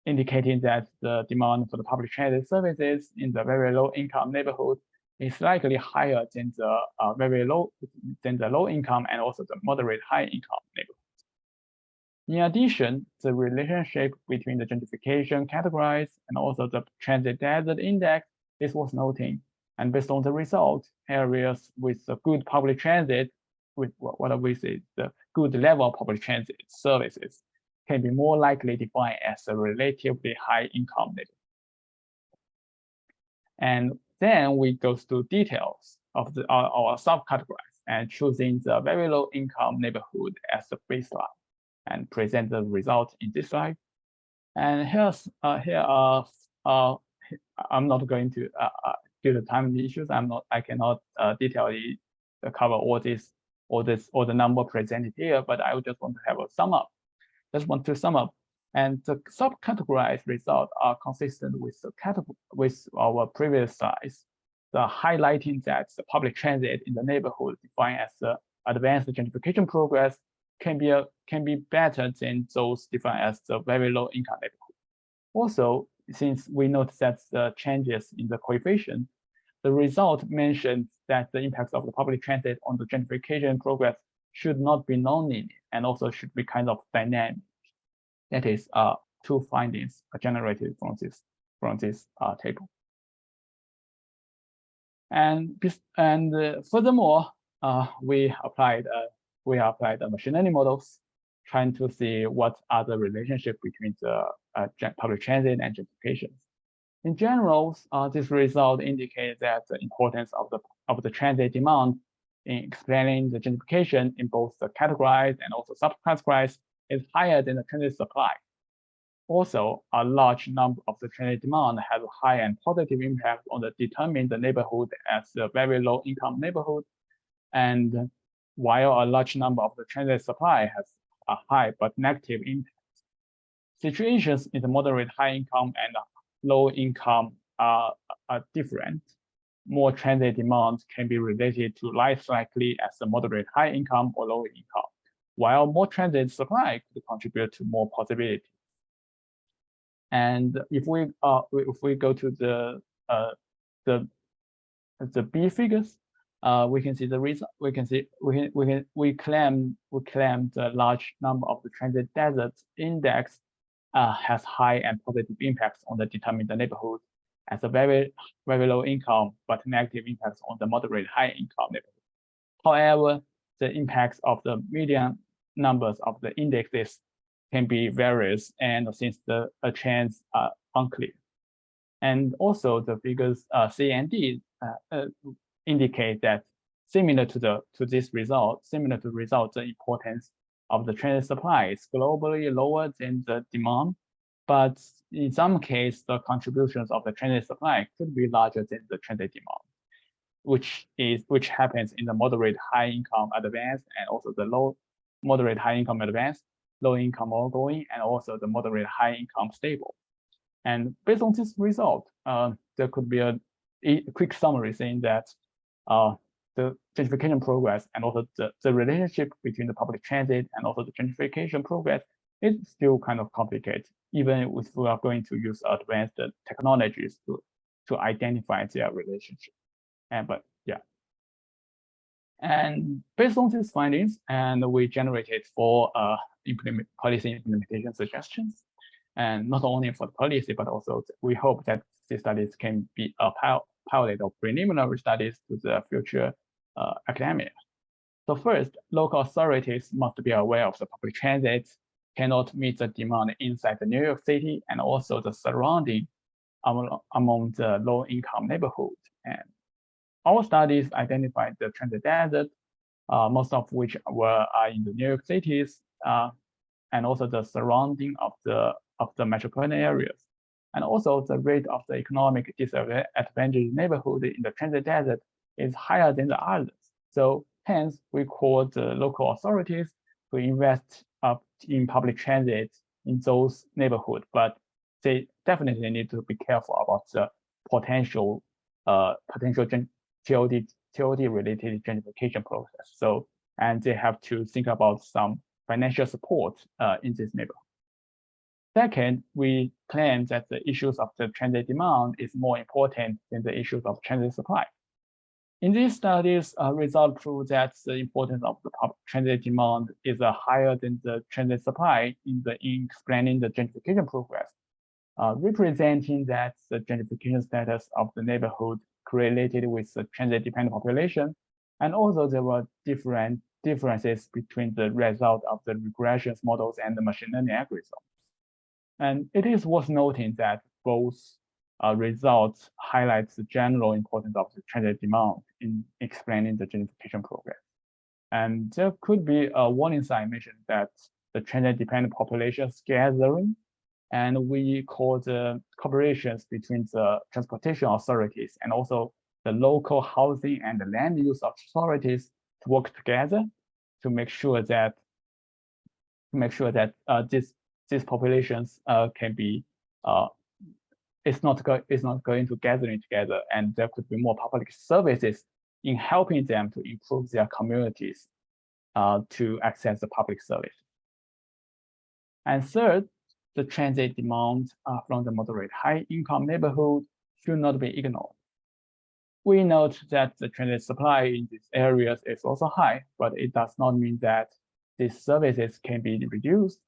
indicating that the demand for the public transit services in the very low income neighborhood is likely higher than the low income and also the moderate high income neighborhoods. In addition, the relationship between the gentrification categories and also the transit desert index is worth noting. And based on the result, areas with a good public transit, with what we say, the good level of public transit services, can be more likely defined as a relatively high income neighborhood. And then we go through details of our subcategories and choosing the very low income neighborhood as the baseline and present the result in this slide. And I'm not going to due to time issues, I cannot detailedly cover all the number presented here, but I just want to have a sum up. And the subcategorized results are consistent with our previous slides, highlighting that the public transit in the neighborhood defined as the advanced gentrification progress can be better than those defined as the very low income neighborhood. Also, since we note that the changes in the coefficient, the result mentions that the impacts of the public transit on the gentrification progress should not be nonlinear and also should be kind of dynamic. That is, two findings are generated from this table. And furthermore, we applied machine learning models, trying to see what are the relationship between the public transit and gentrification. In general, this result indicates that the importance of the transit demand in explaining the gentrification in both the categorized and also subcategorized is higher than the transit supply. Also, a large number of the transit demand has a high and positive impact on determining the neighborhood as a very low income neighborhood. And while a large number of the transit supply has a high but negative impact, situations in the moderate high income and low income are different. More transit demand can be related to less likely as the moderate high income or low income, while more transit supply could contribute to more possibility. And if we go to the B figures, we can see the result. We claim the large number of the transit desert index has high and positive impacts on determining the neighborhood as a very low income but negative impacts on the moderate high income neighborhood. However, the impacts of the median numbers of the indexes can be various, and since the trends are unclear. And also the figures C and D indicate that similar to this result, the importance of the transit supply is globally lower than the demand, but in some cases, the contributions of the transit supply could be larger than the transit demand, which happens in the moderate high income advanced and also the low moderate high income advanced, low income ongoing, and also the moderate high income stable. And based on this result, there could be a quick summary saying that the gentrification progress and also the relationship between the public transit and also the gentrification progress is still kind of complicated, even if we are going to use advanced technologies to identify their relationship. And based on these findings, and we generated 4 policy implementation suggestions, and not only for the policy, but also we hope that these studies can be a pilot or preliminary studies to the future academia. So first, local authorities must be aware of the public transit cannot meet the demand inside the New York City and also the surrounding among the low-income neighborhood. And our studies identified the transit desert, most of which are in the New York cities, and also the surrounding of the metropolitan areas. And also the rate of the economic disadvantaged neighborhood in the transit desert is higher than the others. So hence, we call the local authorities to invest in public transit in those neighborhoods, but they definitely need to be careful about the potential TOD-related gentrification process. So, and they have to think about some financial support in this neighborhood. Second, we claim that the issues of the transit demand is more important than the issues of transit supply. In these studies, results prove that the importance of the public transit demand is higher than the transit supply in explaining the gentrification progress, representing that the gentrification status of the neighborhood correlated with the transit-dependent population, and also there were differences between the result of the regression models and the machine learning algorithms. And it is worth noting that both results highlight the general importance of the transit demand in explaining the gentrification progress. And there could be a warning sign mentioned that the transit-dependent population is gathering, and we call the cooperations between the transportation authorities and also the local housing and the land use authorities to work together to make sure that these populations can be it's not going to gathering together, and there could be more public services in helping them to improve their communities to access the public service. And third, the transit demand from the moderate high income neighborhood should not be ignored. We note that the transit supply in these areas is also high, but it does not mean that these services can be reduced.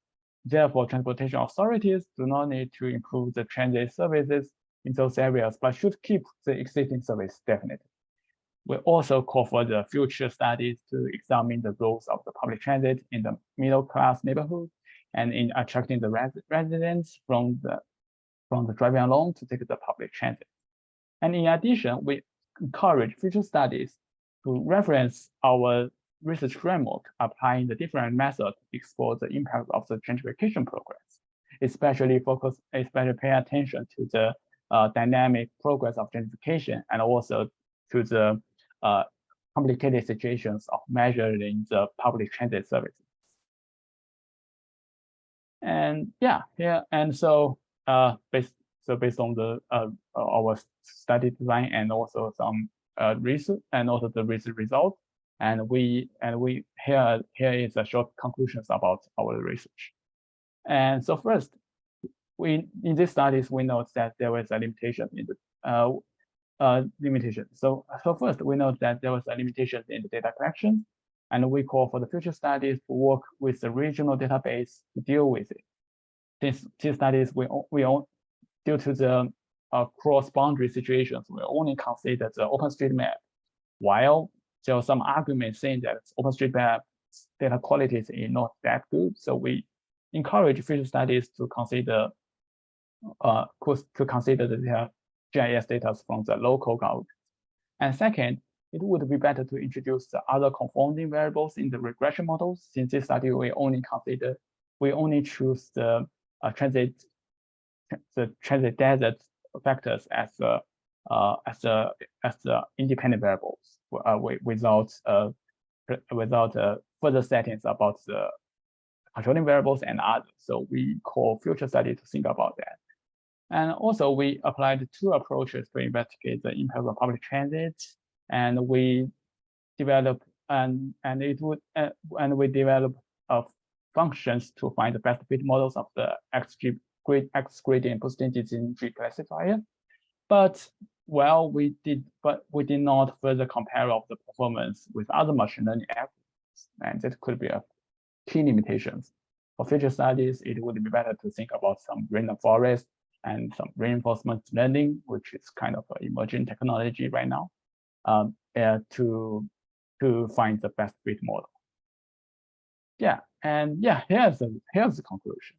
Therefore, transportation authorities do not need to improve the transit services in those areas, but should keep the existing service definitely. We also call for the future studies to examine the roles of the public transit in the middle-class neighborhood and in attracting the residents from the driving alone to take the public transit. And in addition, we encourage future studies to reference our research framework applying the different methods to explore the impact of the gentrification progress, especially pay attention to the dynamic progress of gentrification and also to the complicated situations of measuring the public transit services. And yeah, and so based on the our study design and also some research and also the research results, and here is a short conclusions about our research. And so first, in these studies we note that there was a limitation in the limitation. So first we note that there was a limitation in the data collection, and we call for the future studies to work with the regional database to deal with it. These studies due to the cross-boundary situations, we only consider the OpenStreetMap, while there are some arguments saying that OpenStreetMap data quality is not that good. So we encourage future studies to consider the GIS data from the local government. And second, it would be better to introduce the other confounding variables in the regression models. Since this study, we only choose the transit desert factors as the independent variables without further settings about the controlling variables and others. So we call future study to think about that. And also we applied two approaches to investigate the impact of public transit, and we developed we developed functions to find the best fit models of the X gradient percentage in G classifier. But we did not further compare of the performance with other machine learning algorithms, and that could be a key limitations. For future studies, it would be better to think about some random forest and some reinforcement learning, which is kind of an emerging technology right now, to to find the best fit model. Yeah, and yeah, here's the conclusion.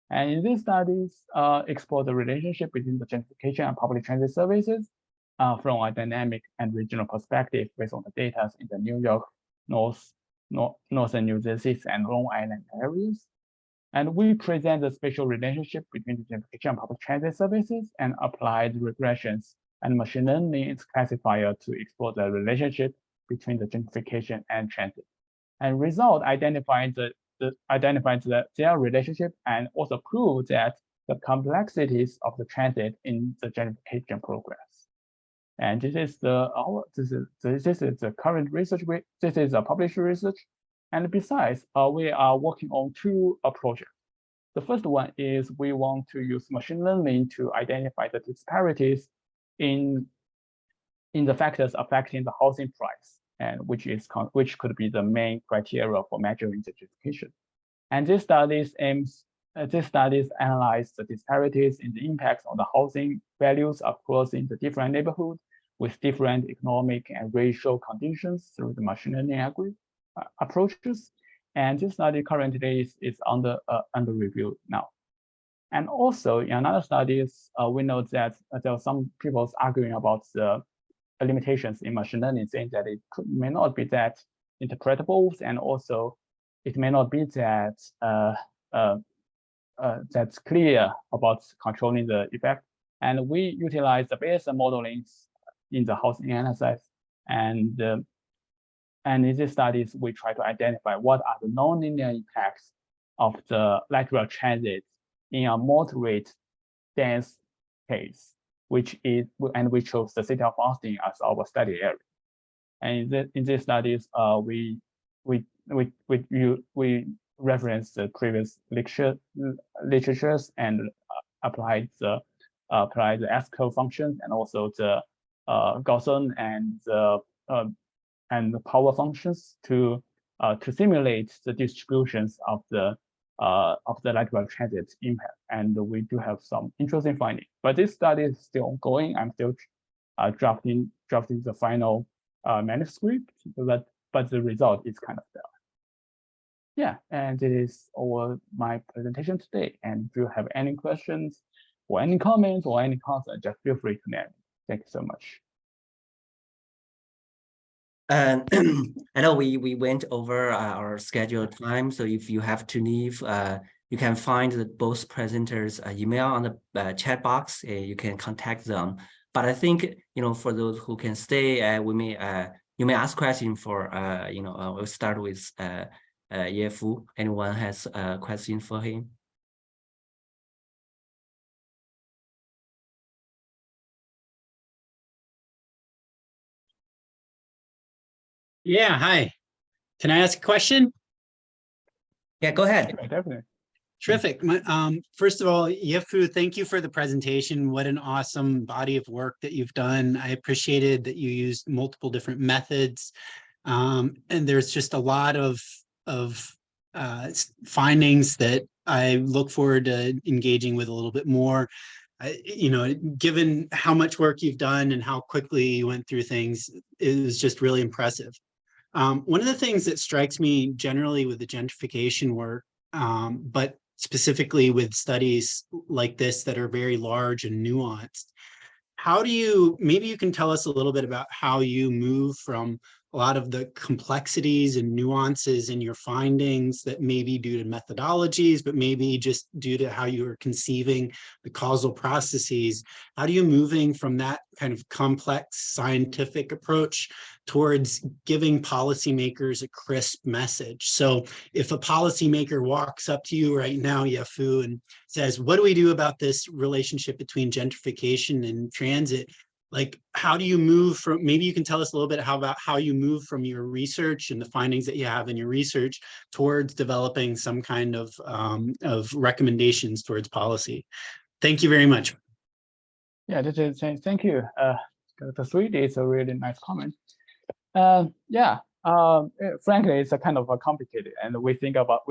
And in these studies, explore the relationship between the gentrification and public transit services from a dynamic and regional perspective based on the data in the New York, Northern New Jersey, and Long Island areas. And we present the spatial relationship between the gentrification and public transit services and applied regressions and machine learning classifier to explore the relationship between the gentrification and transit. And result identifies their relationship and also prove that the complexities of the transit in the gentrification progress. And this is the current research. This is a published research. And besides, we are working on two projects. The first one is we want to use machine learning to identify the disparities in the factors affecting the housing price, and which could be the main criteria for measuring gentrification. And these studies analyze the disparities in the impacts on the housing values across in the different neighborhoods with different economic and racial conditions through the machine learning approaches. And this study currently is under review now. And also in another studies, we know that there are some people arguing about the limitations in machine learning, saying that it may not be that interpretable, and also it may not be that that's clear about controlling the effect. And we utilize the Bayesian modeling in the housing analysis, and in these studies we try to identify what are the nonlinear impacts of the light rail transit in a moderate dense case, and we chose the city of Austin as our study area. And in these studies, we reference the previous literatures and applied the SQL functions and also the Gaussian and the power functions to simulate the distributions of the light rail transit impact. And we do have some interesting findings. But this study is still ongoing. I'm still drafting the final manuscript, but the result is kind of there. Yeah, and it is all my presentation today. And if you have any questions or any comments or any concerns, just feel free to name me. Thank you so much. And I know we went over our scheduled time, so if you have to leave, you can find both presenters' email on the chat box. You can contact them. But I think for those who can stay, you may ask questions for we'll start with Yefu. Anyone has a question for him? Yeah, hi. Can I ask a question? Yeah, go ahead. Definitely. Terrific. First of all, Yefu, thank you for the presentation. What an awesome body of work that you've done. I appreciated that you used multiple different methods. And there's just a lot of findings that I look forward to engaging with a little bit more. Given how much work you've done and how quickly you went through things, it was just really impressive. One of the things that strikes me generally with the gentrification work, but specifically with studies like this that are very large and nuanced, maybe you can tell us a little bit about how you move from a lot of the complexities and nuances in your findings that may be due to methodologies, but maybe just due to how you are conceiving the causal processes. How do you moving from that kind of complex scientific approach towards giving policymakers a crisp message? So if a policymaker walks up to you right now, Yefu, and says, what do we do about this relationship between gentrification and transit? Like, how do you move from, maybe you can tell us a little bit about how you move from your research and the findings that you have in your research towards developing some kind of recommendations towards policy. Thank you very much. Yeah, thank you. The sweet is a really nice comment. Frankly, it's a kind of complicated, and we think about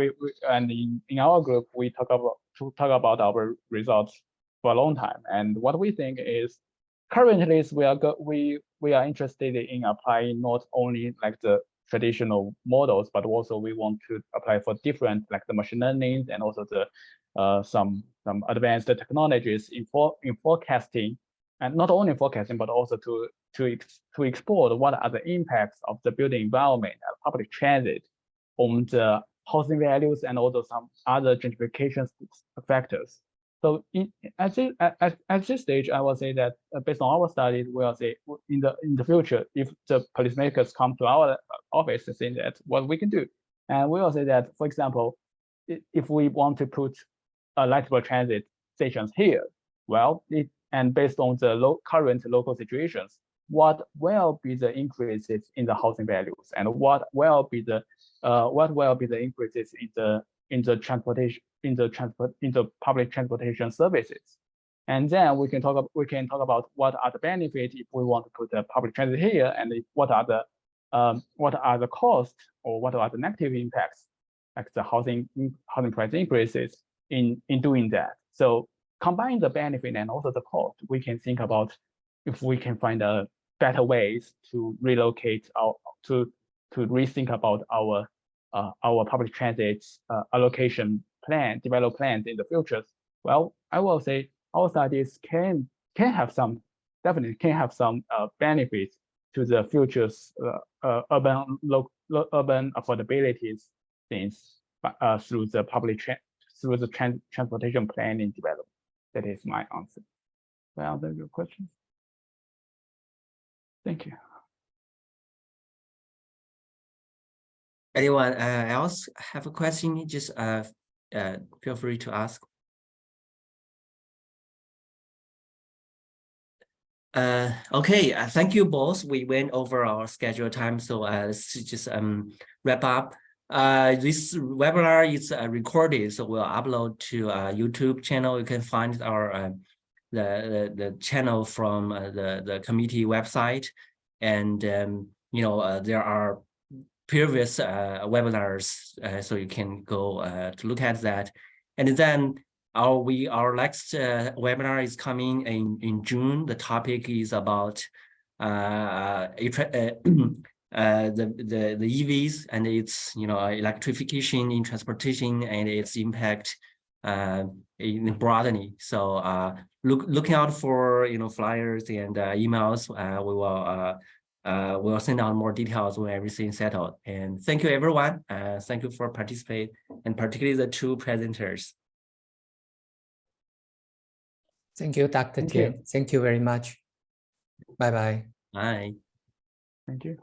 and in our group we talk about our results for a long time. And what we think is, currently we are interested in applying not only like the traditional models, but also we want to apply for different, like the machine learning and also the some advanced technologies in forecasting, and not only forecasting, but also to explore what are the impacts of the building environment and public transit on the housing values and also some other gentrification factors. So at this stage, I will say that based on our studies, we will say in the future, if the policymakers come to our office and say that what we can do, and we will say that, for example, if we want to put lightable transit stations here, well, and based on the current local situations, what will be the increases in the housing values, and what will be the increases in the transportation, in the public transportation services, and then we can talk about what are the benefits if we want to put the public transit here, and what are the costs or what are the negative impacts, like the housing price increases in doing that. So combine the benefit and also the cost, we can think about if we can find better ways to relocate to rethink about our public transit allocation plan, develop plans in the future. Well, I will say our studies can have some, definitely can have some benefits to the future's urban affordability things through the transportation planning development. That is my answer. Well, there's your questions. Thank you. Anyone else have a question? Just feel free to ask. Okay, thank you both. We went over our scheduled time, so let's just wrap up. This webinar is recorded, so we'll upload to YouTube channel. You can find our the channel from the committee website, and you know, there are previous webinars, so you can go to look at that. And then our next webinar is coming in June. The topic is about the EVs and its, you know, electrification in transportation and its impact in broadening. So looking out for, you know, flyers and emails. We will send out more details when everything is settled. And thank you, everyone. Thank you for participating, and particularly the two presenters. Thank you, Dr. Chen. Thank you very much. Bye-bye. Bye. Thank you.